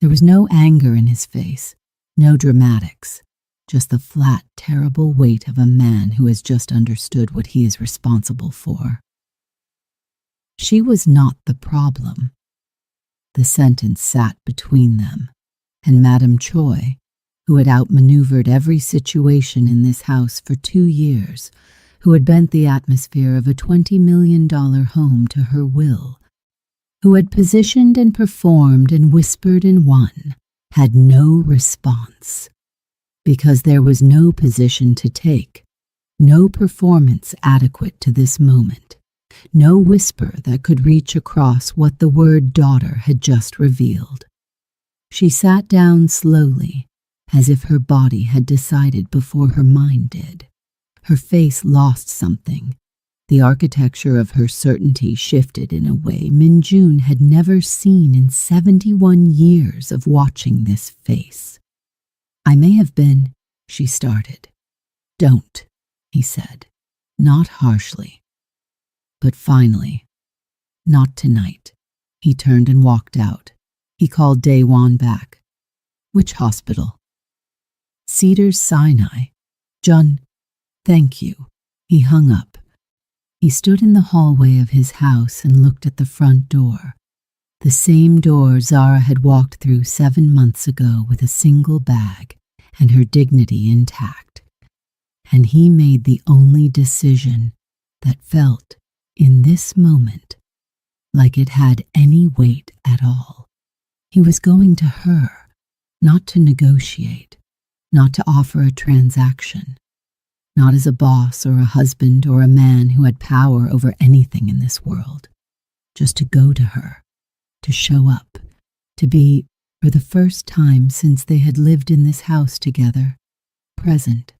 There was no anger in his face, no dramatics, just the flat, terrible weight of a man who has just understood what he is responsible for. She was not the problem. The sentence sat between them, and Madame Choi, who had outmaneuvered every situation in this house for 2 years, who had bent the atmosphere of a $20 million home to her will, who had positioned and performed and whispered and won, had no response. Because there was no position to take, no performance adequate to this moment, no whisper that could reach across what the word daughter had just revealed. She sat down slowly, as if her body had decided before her mind did. Her face lost something. The architecture of her certainty shifted in a way Min-jun had never seen in 71 years of watching this face. I may have been, she started. Don't, he said, not harshly. But finally, not tonight. He turned and walked out. He called Daewon back. Which hospital? Cedars Sinai. Jun, thank you. He hung up. He stood in the hallway of his house and looked at the front door. The same door Zara had walked through 7 months ago with a single bag and her dignity intact. And he made the only decision that felt, in this moment, like it had any weight at all. He was going to her, not to negotiate, not to offer a transaction. not as a boss or a husband or a man who had power over anything in this world, just to go to her, to show up, to be, for the first time since they had lived in this house together, present.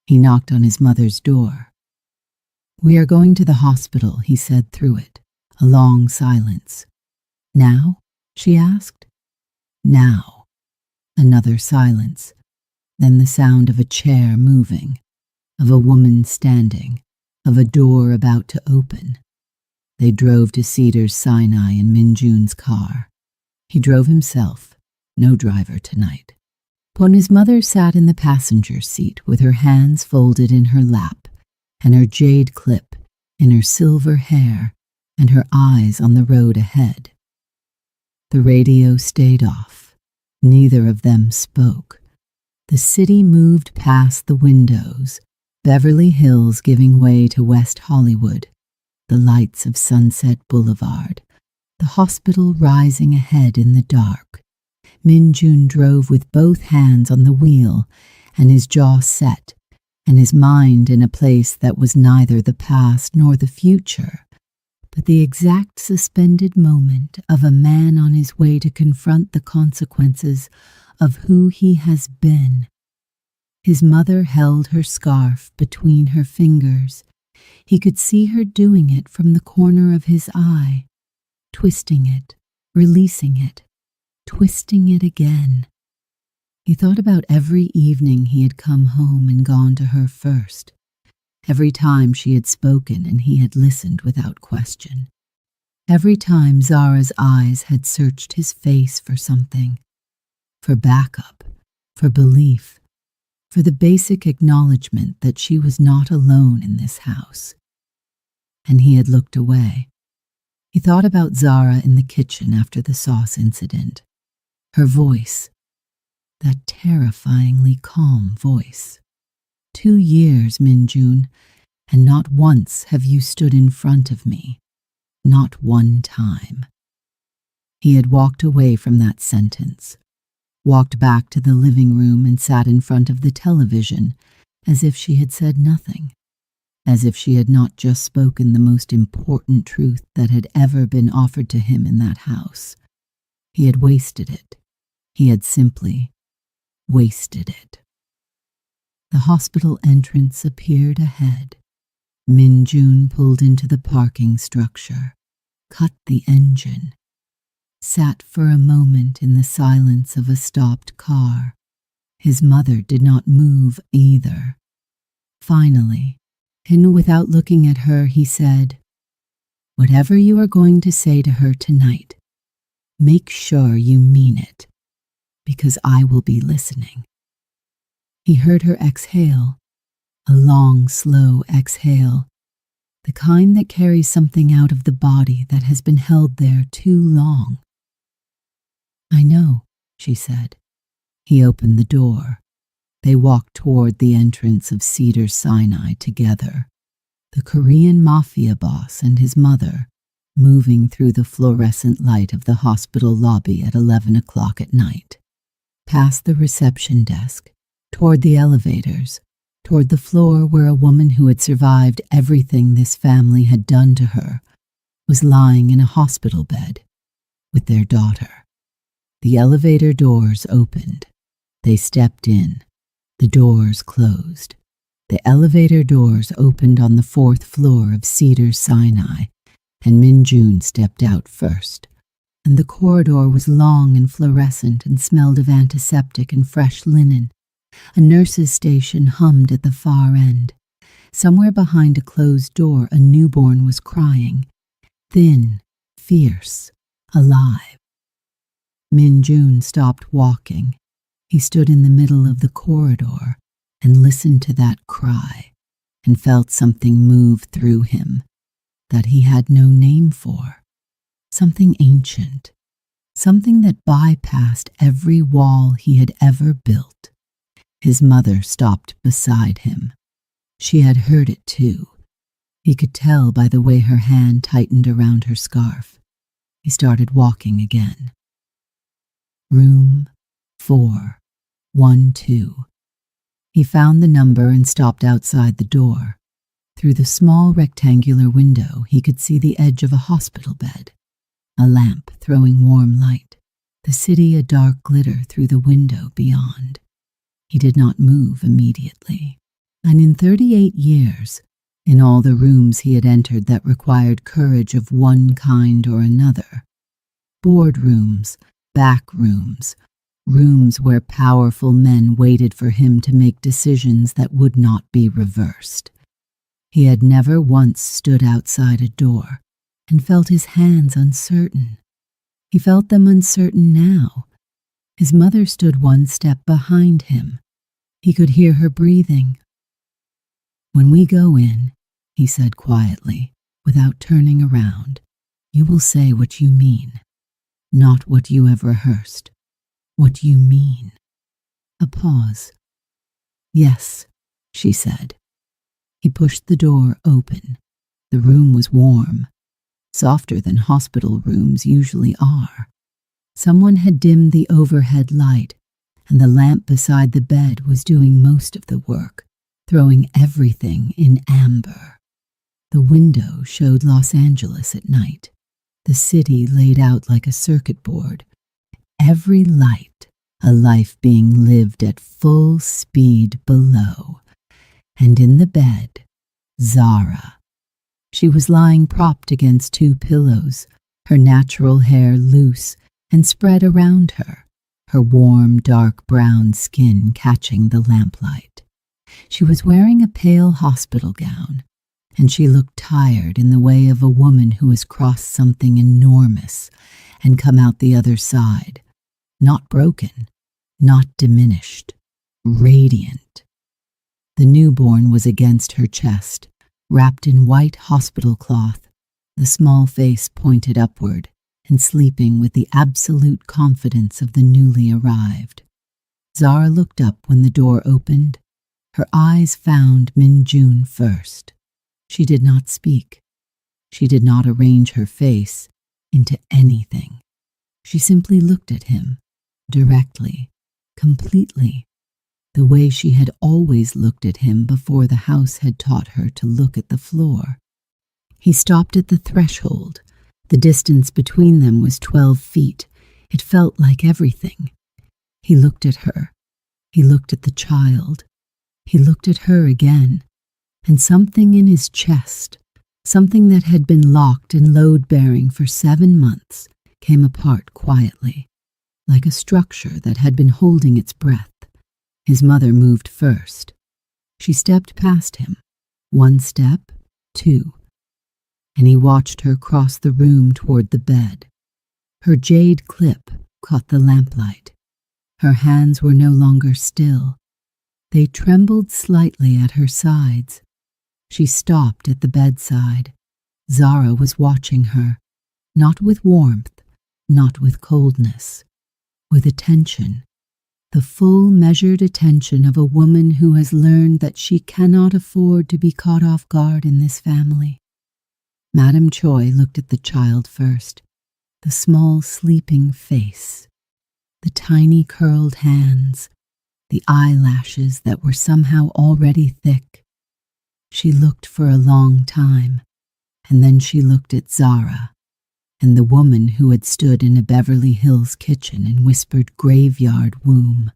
He knocked on his mother's door. "We are going to the hospital," he said through it, a long silence. "Now?" she asked. "Now." Another silence, then the sound of a chair moving, of a woman standing, of a door about to open. They drove to Cedars Sinai in Minjun's car. He drove himself, no driver tonight. When his mother sat in the passenger seat with her hands folded in her lap and her jade clip in her silver hair and her eyes on the road ahead. The radio stayed off. Neither of them spoke. The city moved past the windows, Beverly Hills giving way to West Hollywood, the lights of Sunset Boulevard, the hospital rising ahead in the dark. Minjun drove with both hands on the wheel and his jaw set, and his mind in a place that was neither the past nor the future, but the exact suspended moment of a man on his way to confront the consequences of who he has been. His mother held her scarf between her fingers. He could see her doing it from the corner of his eye, twisting it, releasing it, twisting it again. He thought about every evening he had come home and gone to her first, every time she had spoken and he had listened without question, every time Zara's eyes had searched his face for something, for backup, for belief, for the basic acknowledgement that she was not alone in this house. And he had looked away. He thought about Zara in the kitchen after the sauce incident. Her voice, that terrifyingly calm voice. 2 years, Minjun, and not once have you stood in front of me. Not one time. He had walked away from that sentence, walked back to the living room and sat in front of the television as if she had said nothing, as if she had not just spoken the most important truth that had ever been offered to him in that house. He had wasted it. He had simply wasted it. The hospital entrance appeared ahead. Minjun pulled into the parking structure, cut the engine, sat for a moment in the silence of a stopped car. His mother did not move either. Finally, and without looking at her, he said, "Whatever you are going to say to her tonight, make sure you mean it, because I will be listening." He heard her exhale, a long, slow exhale, the kind that carries something out of the body that has been held there too long. "I know," she said. He opened the door. They walked toward the entrance of Cedars Sinai together, the Korean mafia boss and his mother, moving through the fluorescent light of the hospital lobby at 11 o'clock at night, past the reception desk, toward the elevators, toward the floor where a woman who had survived everything this family had done to her was lying in a hospital bed with their daughter. The elevator doors opened. They stepped in. The doors closed. The elevator doors opened on the 4th floor of Cedars Sinai, and Minjun stepped out first. And the corridor was long and fluorescent and smelled of antiseptic and fresh linen. A nurse's station hummed at the far end. Somewhere behind a closed door, a newborn was crying, thin, fierce, alive. Minjun stopped walking. He stood in the middle of the corridor and listened to that cry and felt something move through him that he had no name for, something ancient, something that bypassed every wall he had ever built. His mother stopped beside him. She had heard it too. He could tell by the way her hand tightened around her scarf. He started walking again. Room 412. He found the number and stopped outside the door. Through the small rectangular window, he could see the edge of a hospital bed, a lamp throwing warm light, the city a dark glitter through the window beyond. He did not move immediately, and in 38 years, in all the rooms he had entered that required courage of one kind or another, boardrooms, back rooms, rooms where powerful men waited for him to make decisions that would not be reversed, he had never once stood outside a door and felt his hands uncertain. He felt them uncertain now. His mother stood one step behind him. He could hear her breathing. "When we go in," he said quietly, without turning around, "you will say what you mean, not what you have rehearsed, what you mean." A pause. "Yes," she said. He pushed the door open. The room was warm, softer than hospital rooms usually are. Someone had dimmed the overhead light, and the lamp beside the bed was doing most of the work, throwing everything in amber. The window showed Los Angeles at night, the city laid out like a circuit board, every light a life being lived at full speed below. And in the bed, Zara. She was lying propped against two pillows, her natural hair loose and spread around her, her warm, dark brown skin catching the lamplight. She was wearing a pale hospital gown, and she looked tired in the way of a woman who has crossed something enormous and come out the other side, not broken, not diminished, radiant. The newborn was against her chest, wrapped in white hospital cloth, the small face pointed upward and sleeping with the absolute confidence of the newly arrived. Zara looked up when the door opened. Her eyes found Min-Jun first. She did not speak. She did not arrange her face into anything. She simply looked at him, directly, completely, the way she had always looked at him before the house had taught her to look at the floor. He stopped at the threshold. The distance between them was 12 feet. It felt like everything. He looked at her. He looked at the child. He looked at her again, and something in his chest, something that had been locked and load-bearing for 7 months, came apart quietly, like a structure that had been holding its breath. His mother moved first. She stepped past him, 1 step, 2, and he watched her cross the room toward the bed. Her jade clip caught the lamplight. Her hands were no longer still. They trembled slightly at her sides. She stopped at the bedside. Zara was watching her, not with warmth, not with coldness, with attention, the full measured attention of a woman who has learned that she cannot afford to be caught off guard in this family. Madame Choi looked at the child first, the small sleeping face, the tiny curled hands, the eyelashes that were somehow already thick. She looked for a long time, and then she looked at Zara, and the woman who had stood in a Beverly Hills kitchen and whispered graveyard womb,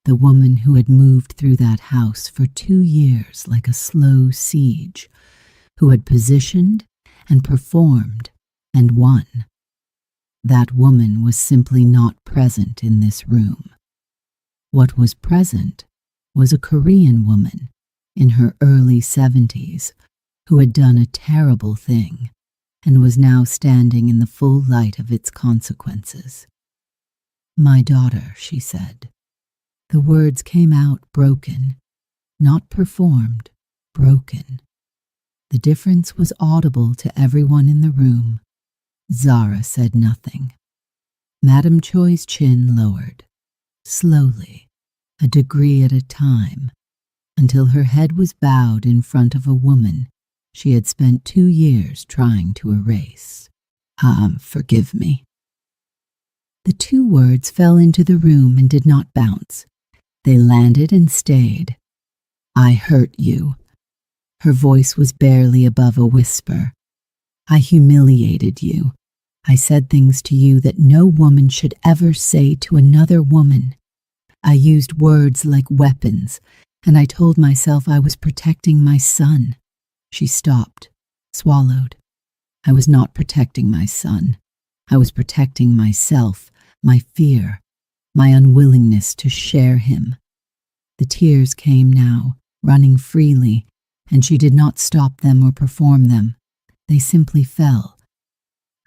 the woman who had moved through that house for 2 years like a slow siege, who had positioned and performed and won. That woman was simply not present in this room. What was present was a Korean woman in her early 70s who had done a terrible thing and was now standing in the full light of its consequences. "My daughter," she said. The words came out broken, not performed, broken. The difference was audible to everyone in the room. Zara said nothing. Madame Choi's chin lowered, slowly, a degree at a time, until her head was bowed in front of a woman she had spent 2 years trying to erase. Forgive me." The 2 words fell into the room and did not bounce. They landed and stayed. I hurt you. Her voice was barely above a whisper. I humiliated you. I said things to you that no woman should ever say to another woman. I used words like weapons, and I told myself I was protecting my son. She stopped, swallowed. I was not protecting my son. I was protecting myself, my fear, my unwillingness to share him. The tears came now, running freely, and she did not stop them or perform them. They simply fell.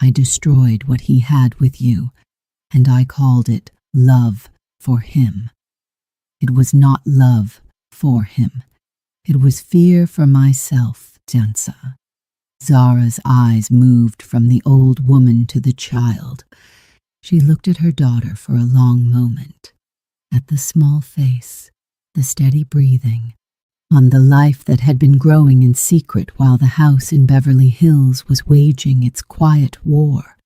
I destroyed what he had with you, and I called it love for him. It was not love for him. It was fear for myself, Jansa. Zara's eyes moved from the old woman to the child. She looked at her daughter for a long moment, at the small face, the steady breathing, on the life that had been growing in secret while the house in Beverly Hills was waging its quiet war.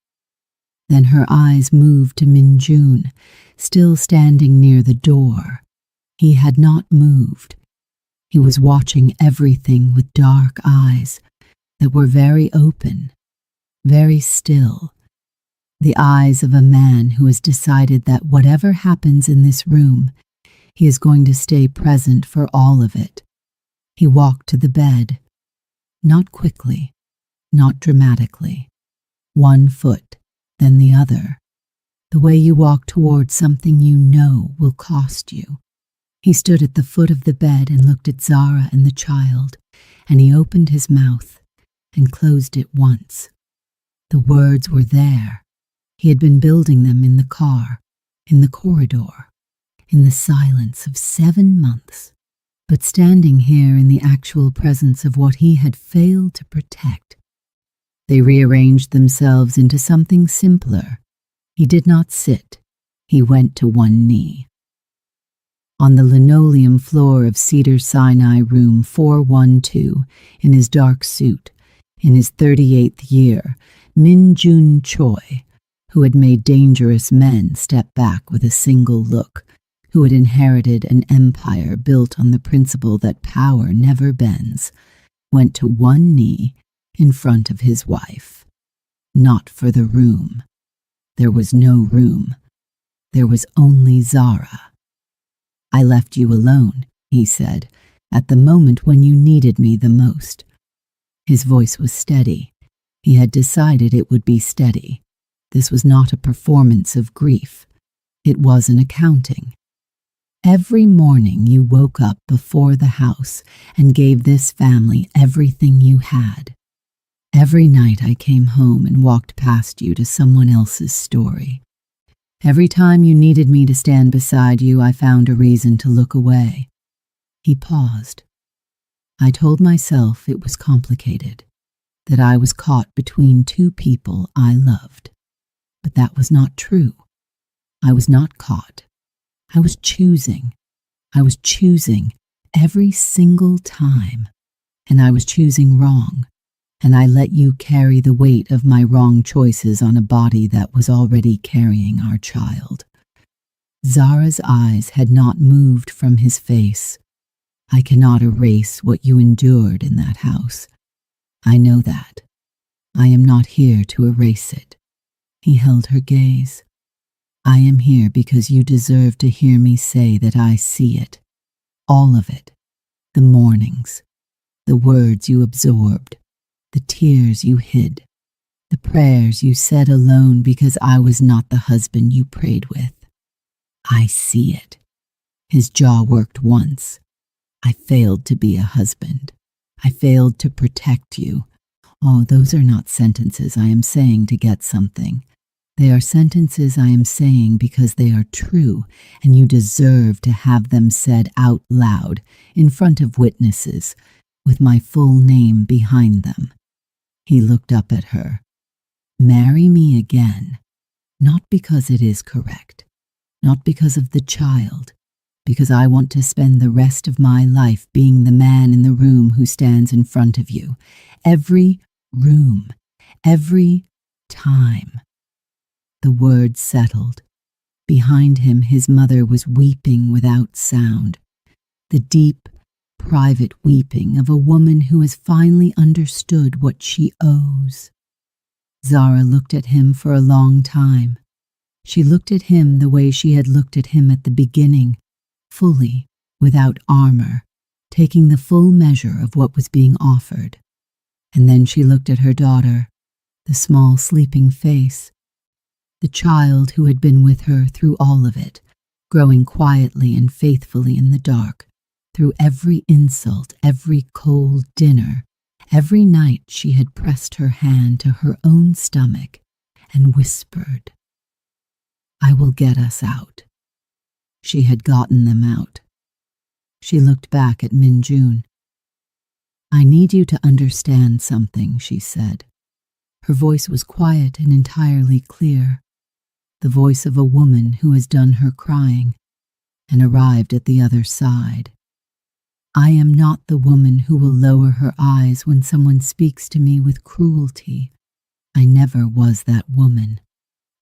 Then her eyes moved to Minjun, still standing near the door. He had not moved. He was watching everything with dark eyes that were very open, very still. The eyes of a man who has decided that whatever happens in this room, he is going to stay present for all of it. He walked to the bed, not quickly, not dramatically, one foot, then the other, the way you walk towards something you know will cost you. He stood at the foot of the bed and looked at Zara and the child, and he opened his mouth and closed it once. The words were there. He had been building them in the car, in the corridor, in the silence of 7 months. But standing here in the actual presence of what he had failed to protect, they rearranged themselves into something simpler. He did not sit. He went to one knee. On the linoleum floor of Cedar Sinai room 412, in his dark suit, in his 38th year, Min Jun Choi, who had made dangerous men step back with a single look, who had inherited an empire built on the principle that power never bends, went to one knee in front of his wife. Not for the room. There was no room. There was only Zara. I left you alone, he said, at the moment when you needed me the most. His voice was steady. He had decided it would be steady. This was not a performance of grief. It was an accounting. Every morning you woke up before the house and gave this family everything you had. Every night I came home and walked past you to someone else's story. Every time you needed me to stand beside you, I found a reason to look away. He paused. I told myself it was complicated, that I was caught between two people I loved. But that was not true. I was not caught. I was choosing. I was choosing every single time. And I was choosing wrong. And I let you carry the weight of my wrong choices on a body that was already carrying our child. Zara's eyes had not moved from his face. I cannot erase what you endured in that house. I know that. I am not here to erase it. He held her gaze. I am here because you deserve to hear me say that I see it. All of it. The mornings. The words you absorbed. The tears you hid. The prayers you said alone because I was not the husband you prayed with. I see it. His jaw worked once. I failed to be a husband. I failed to protect you. Oh, those are not sentences I am saying to get something. They are sentences I am saying because they are true, and you deserve to have them said out loud, in front of witnesses, with my full name behind them. He looked up at her. Marry me again, not because it is correct, not because of the child, because I want to spend the rest of my life being the man in the room who stands in front of you. Every room, every time. The words settled, behind him, his mother was weeping without sound, the deep, private weeping of a woman who has finally understood what she owes. Zara looked at him for a long time. She looked at him the way she had looked at him at the beginning, fully, without armor, taking the full measure of what was being offered. And then she looked at her daughter, the small sleeping face, the child who had been with her through all of it, growing quietly and faithfully in the dark, through every insult, every cold dinner, every night she had pressed her hand to her own stomach and whispered, "I will get us out." She had gotten them out. She looked back at Minjun. "I need you to understand something," she said. Her voice was quiet and entirely clear, the voice of a woman who has done her crying and arrived at the other side. "I am not the woman who will lower her eyes when someone speaks to me with cruelty. I never was that woman.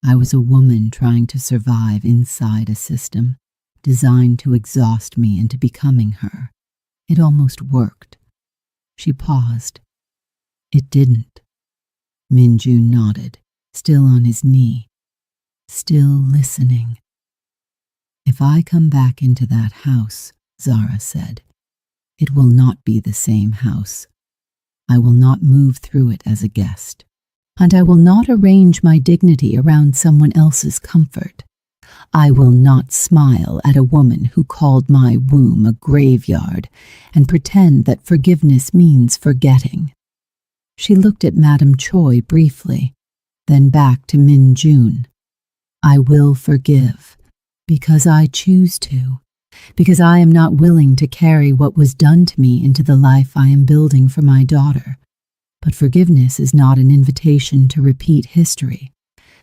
I was a woman trying to survive inside a system designed to exhaust me into becoming her. It almost worked." She paused. "It didn't." Minjun nodded, still on his knee, still listening. "If I come back into that house," Zara said, "it will not be the same house. I will not move through it as a guest, and I will not arrange my dignity around someone else's comfort. I will not smile at a woman who called my womb a graveyard and pretend that forgiveness means forgetting." She looked at Madame Choi briefly, then back to Minjun. "I will forgive, because I choose to, because I am not willing to carry what was done to me into the life I am building for my daughter. But forgiveness is not an invitation to repeat history.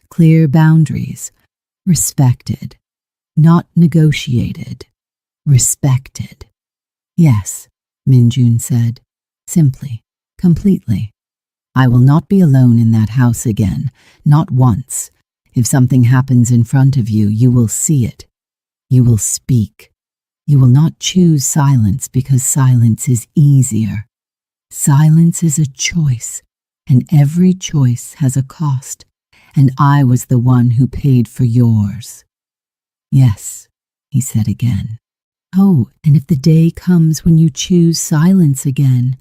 Clear boundaries, respected, not negotiated, respected." "Yes," Minjun said, simply, completely. "I will not be alone in that house again, not once. If something happens in front of you, you will see it. You will speak. You will not choose silence because silence is easier. Silence is a choice, and every choice has a cost, and I was the one who paid for yours." "Yes," he said again. "Oh, and if the day comes when you choose silence again,"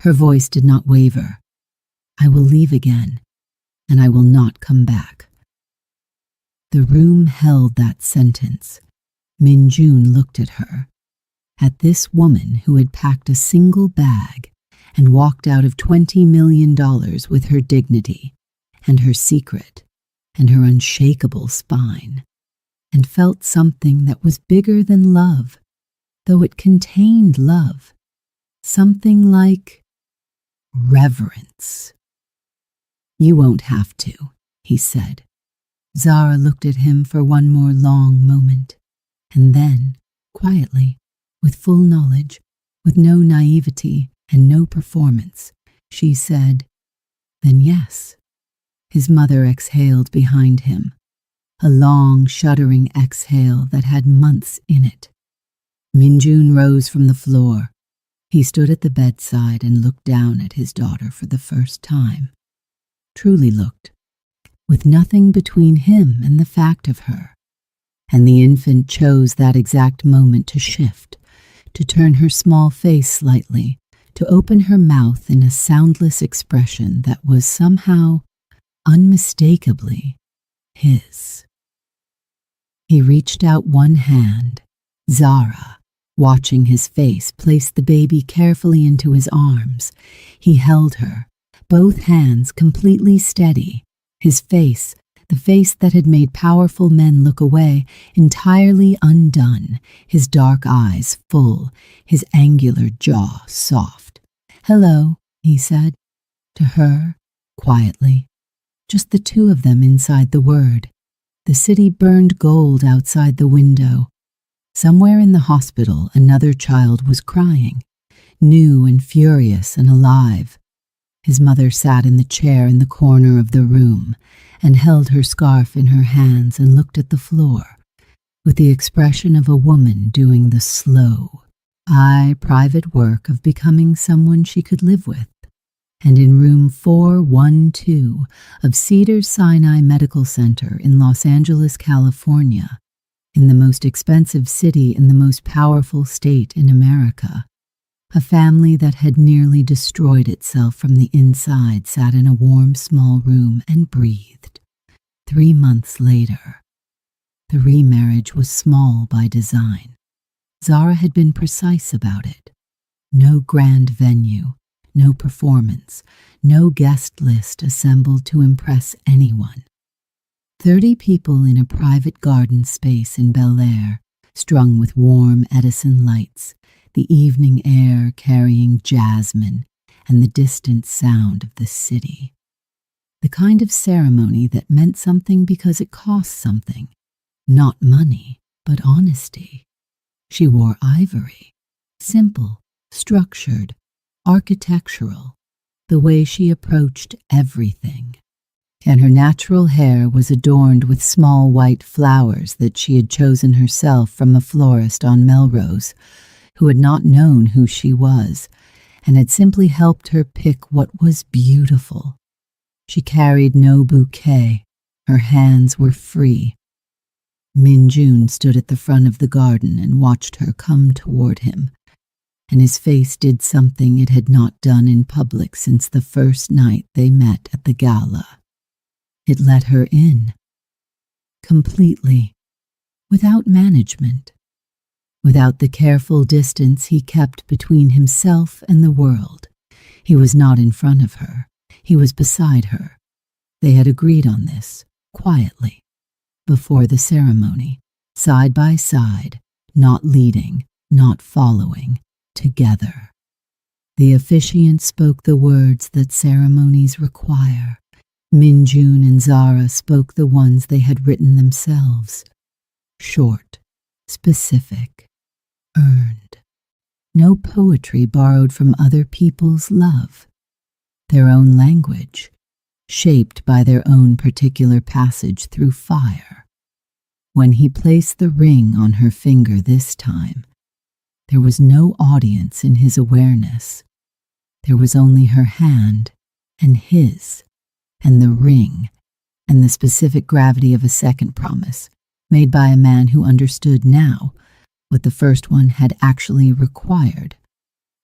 her voice did not waver, "I will leave again, and I will not come back." The room held that sentence. Minjun looked at her, at this woman who had packed a single bag and walked out of $20 million with her dignity and her secret and her unshakable spine, and felt something that was bigger than love, though it contained love, something like reverence. "You won't have to," he said. Zara looked at him for one more long moment, and then, quietly, with full knowledge, with no naivety and no performance, she said, "Then yes." His mother exhaled behind him, a long, shuddering exhale that had months in it. Minjun rose from the floor. He stood at the bedside and looked down at his daughter for the first time. Truly looked, with nothing between him and the fact of her. And the infant chose that exact moment to shift, to turn her small face slightly, to open her mouth in a soundless expression that was somehow, unmistakably, his. He reached out one hand. Zara, watching his face, placed the baby carefully into his arms. He held her, both hands completely steady, his face, the face that had made powerful men look away, entirely undone, his dark eyes full, his angular jaw soft. "Hello," he said, to her, quietly. Just the two of them inside the word. The city burned gold outside the window. Somewhere in the hospital, another child was crying, new and furious and alive. His mother sat in the chair in the corner of the room and held her scarf in her hands and looked at the floor, with the expression of a woman doing the slow, private work of becoming someone she could live with. And in room 412 of Cedars-Sinai Medical Center in Los Angeles, California, in the most expensive city in the most powerful state in America, a family that had nearly destroyed itself from the inside sat in a warm, small room and breathed. 3 months later, the remarriage was small by design. Zara had been precise about it. No grand venue, no performance, no guest list assembled to impress anyone. 30 people in a private garden space in Bel Air, strung with warm Edison lights, the evening air carrying jasmine and the distant sound of the city. The kind of ceremony that meant something because it cost something. Not money, but honesty. She wore ivory, simple, structured, architectural, the way she approached everything. And her natural hair was adorned with small white flowers that she had chosen herself from a florist on Melrose, who had not known who she was, and had simply helped her pick what was beautiful. She carried no bouquet. Her hands were free. Min Jun stood at the front of the garden and watched her come toward him, and his face did something it had not done in public since the first night they met at the gala. It let her in, completely, without management, without the careful distance he kept between himself and the world. He was not in front of her. He was beside her. They had agreed on this, quietly, before the ceremony, side by side, not leading, not following, together. The officiant spoke the words that ceremonies require. Min Jun and Zara spoke the ones they had written themselves. Short, specific, earned. No poetry borrowed from other people's love. Their own language, shaped by their own particular passage through fire. When he placed the ring on her finger this time, there was no audience in his awareness. There was only her hand and his, and the ring, and the specific gravity of a second promise, made by a man who understood now what the first one had actually required.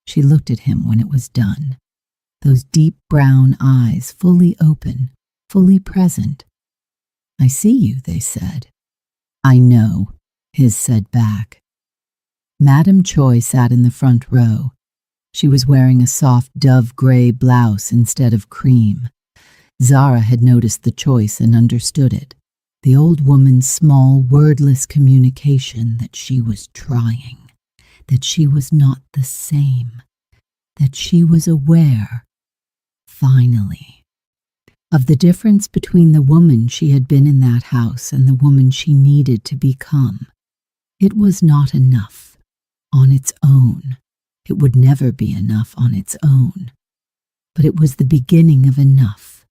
She looked at him when it was done, those deep brown eyes fully open, fully present. "I see you," they said. "I know," his said back. Madame Choi sat in the front row. She was wearing a soft dove-gray blouse instead of cream. Zara had noticed the choice and understood it, the old woman's small, wordless communication that she was trying, that she was not the same, that she was aware, finally, of the difference between the woman she had been in that house and the woman she needed to become. It was not enough on its own. It would never be enough on its own. But it was the beginning of enough.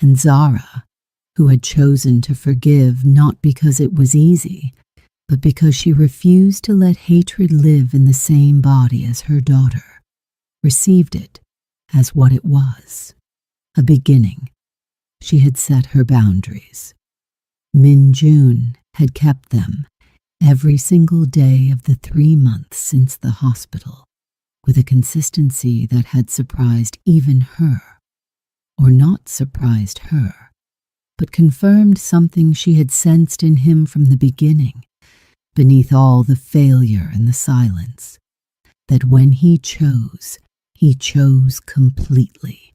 And Zara, who had chosen to forgive not because it was easy, but because she refused to let hatred live in the same body as her daughter, received it as what it was, a beginning. She had set her boundaries. Min Jun had kept them every single day of the 3 months since the hospital, with a consistency that had surprised even her, or not surprised her, but confirmed something she had sensed in him from the beginning, beneath all the failure and the silence, that when he chose completely,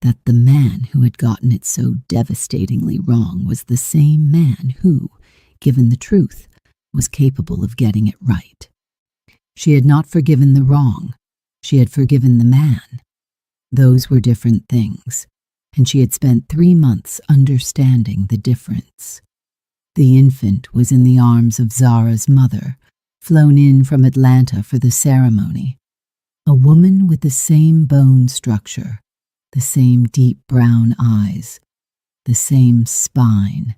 that the man who had gotten it so devastatingly wrong was the same man who, given the truth, was capable of getting it right. She had not forgiven the wrong, she had forgiven the man. Those were different things, and she had spent 3 months understanding the difference. The infant was in the arms of Zara's mother, flown in from Atlanta for the ceremony, a woman with the same bone structure, the same deep brown eyes, the same spine,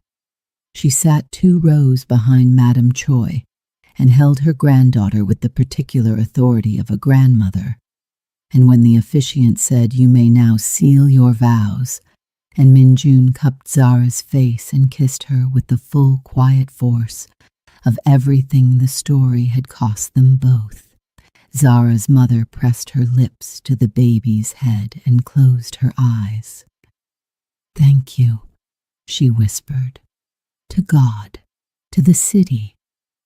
She sat 2 rows behind Madame Choi and held her granddaughter with the particular authority of a grandmother. And when the officiant said, "You may now seal your vows," and Minjun cupped Zara's face and kissed her with the full quiet force of everything the story had cost them both, Zara's mother pressed her lips to the baby's head and closed her eyes. "Thank you," she whispered, "to God, to the city,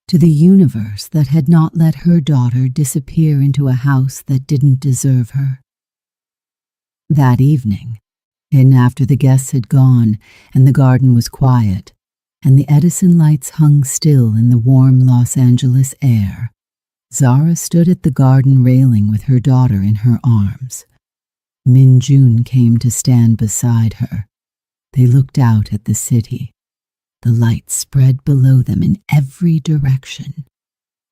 to the universe that had not let her daughter disappear into a house that didn't deserve her." That evening, and after the guests had gone and the garden was quiet, and the Edison lights hung still in the warm Los Angeles air, Zara stood at the garden railing with her daughter in her arms. Minjun came to stand beside her. They looked out at the city. The lights spread below them in every direction.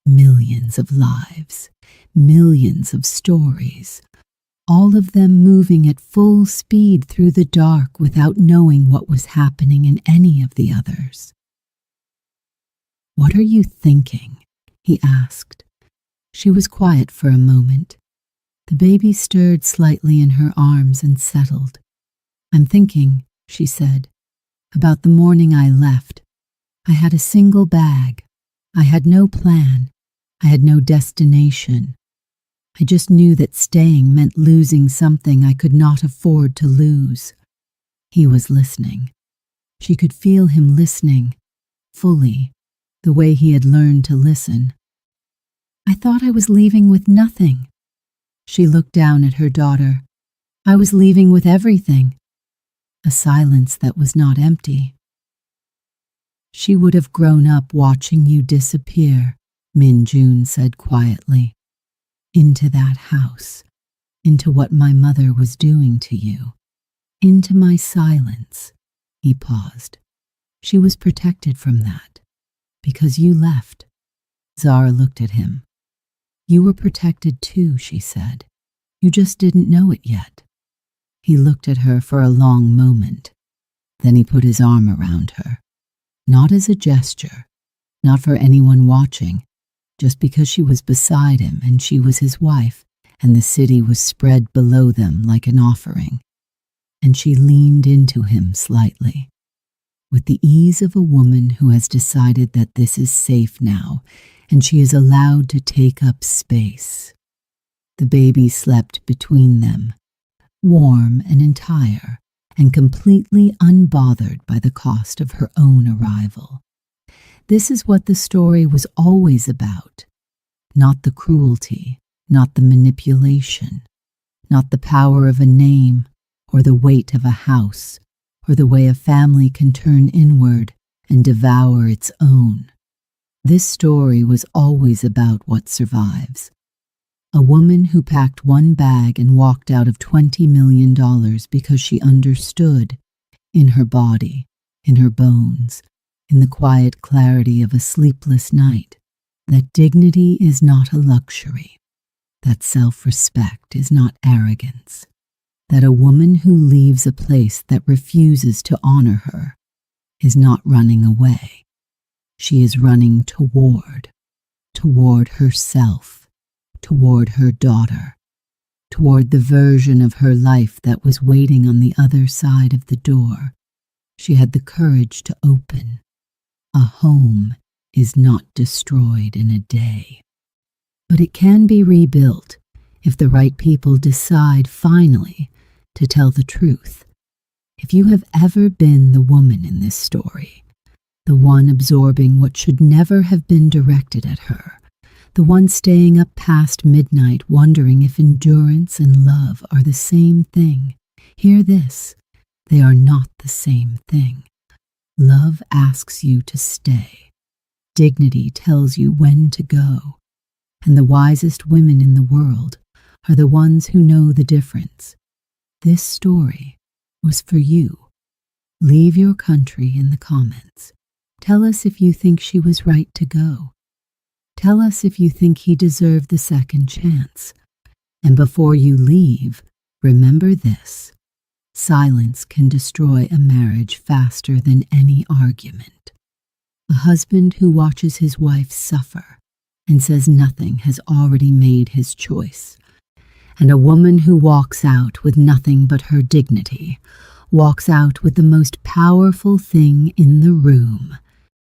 Millions of lives, millions of stories, all of them moving at full speed through the dark without knowing what was happening in any of the others. "What are you thinking?" he asked. She was quiet for a moment. The baby stirred slightly in her arms and settled. "I'm thinking," she said, "about the morning I left. I had a single bag. I had no plan. I had no destination. I just knew that staying meant losing something I could not afford to lose." He was listening. She could feel him listening, fully, the way he had learned to listen. "I thought I was leaving with nothing." She looked down at her daughter. "I was leaving with everything." A silence that was not empty. "She would have grown up watching you disappear," Minjun said quietly. "Into that house, into what my mother was doing to you, into my silence." He paused. "She was protected from that, because you left." Zara looked at him. "You were protected too," she said. "You just didn't know it yet." He looked at her for a long moment. Then he put his arm around her. Not as a gesture, not for anyone watching, just because she was beside him and she was his wife, and the city was spread below them like an offering. And she leaned into him slightly, with the ease of a woman who has decided that this is safe now, and she is allowed to take up space. The baby slept between them, warm and entire, and completely unbothered by the cost of her own arrival. This is what the story was always about. Not the cruelty, not the manipulation, not the power of a name, or the weight of a house, or the way a family can turn inward and devour its own. This story was always about what survives. A woman who packed one bag and walked out of $20 million because she understood, in her body, in her bones, in the quiet clarity of a sleepless night, that dignity is not a luxury, that self-respect is not arrogance, that a woman who leaves a place that refuses to honor her is not running away. She is running toward herself, toward her daughter, toward the version of her life that was waiting on the other side of the door she had the courage to open. A home is not destroyed in a day, but it can be rebuilt if the right people decide finally to tell the truth. If you have ever been the woman in this story, the one absorbing what should never have been directed at her, the one staying up past midnight wondering if endurance and love are the same thing, hear this: they are not the same thing. Love asks you to stay. Dignity tells you when to go. And the wisest women in the world are the ones who know the difference. This story was for you. Leave your country in the comments. Tell us if you think she was right to go. Tell us if you think he deserved the second chance. And before you leave, remember this: silence can destroy a marriage faster than any argument. A husband who watches his wife suffer and says nothing has already made his choice. And a woman who walks out with nothing but her dignity, walks out with the most powerful thing in the room,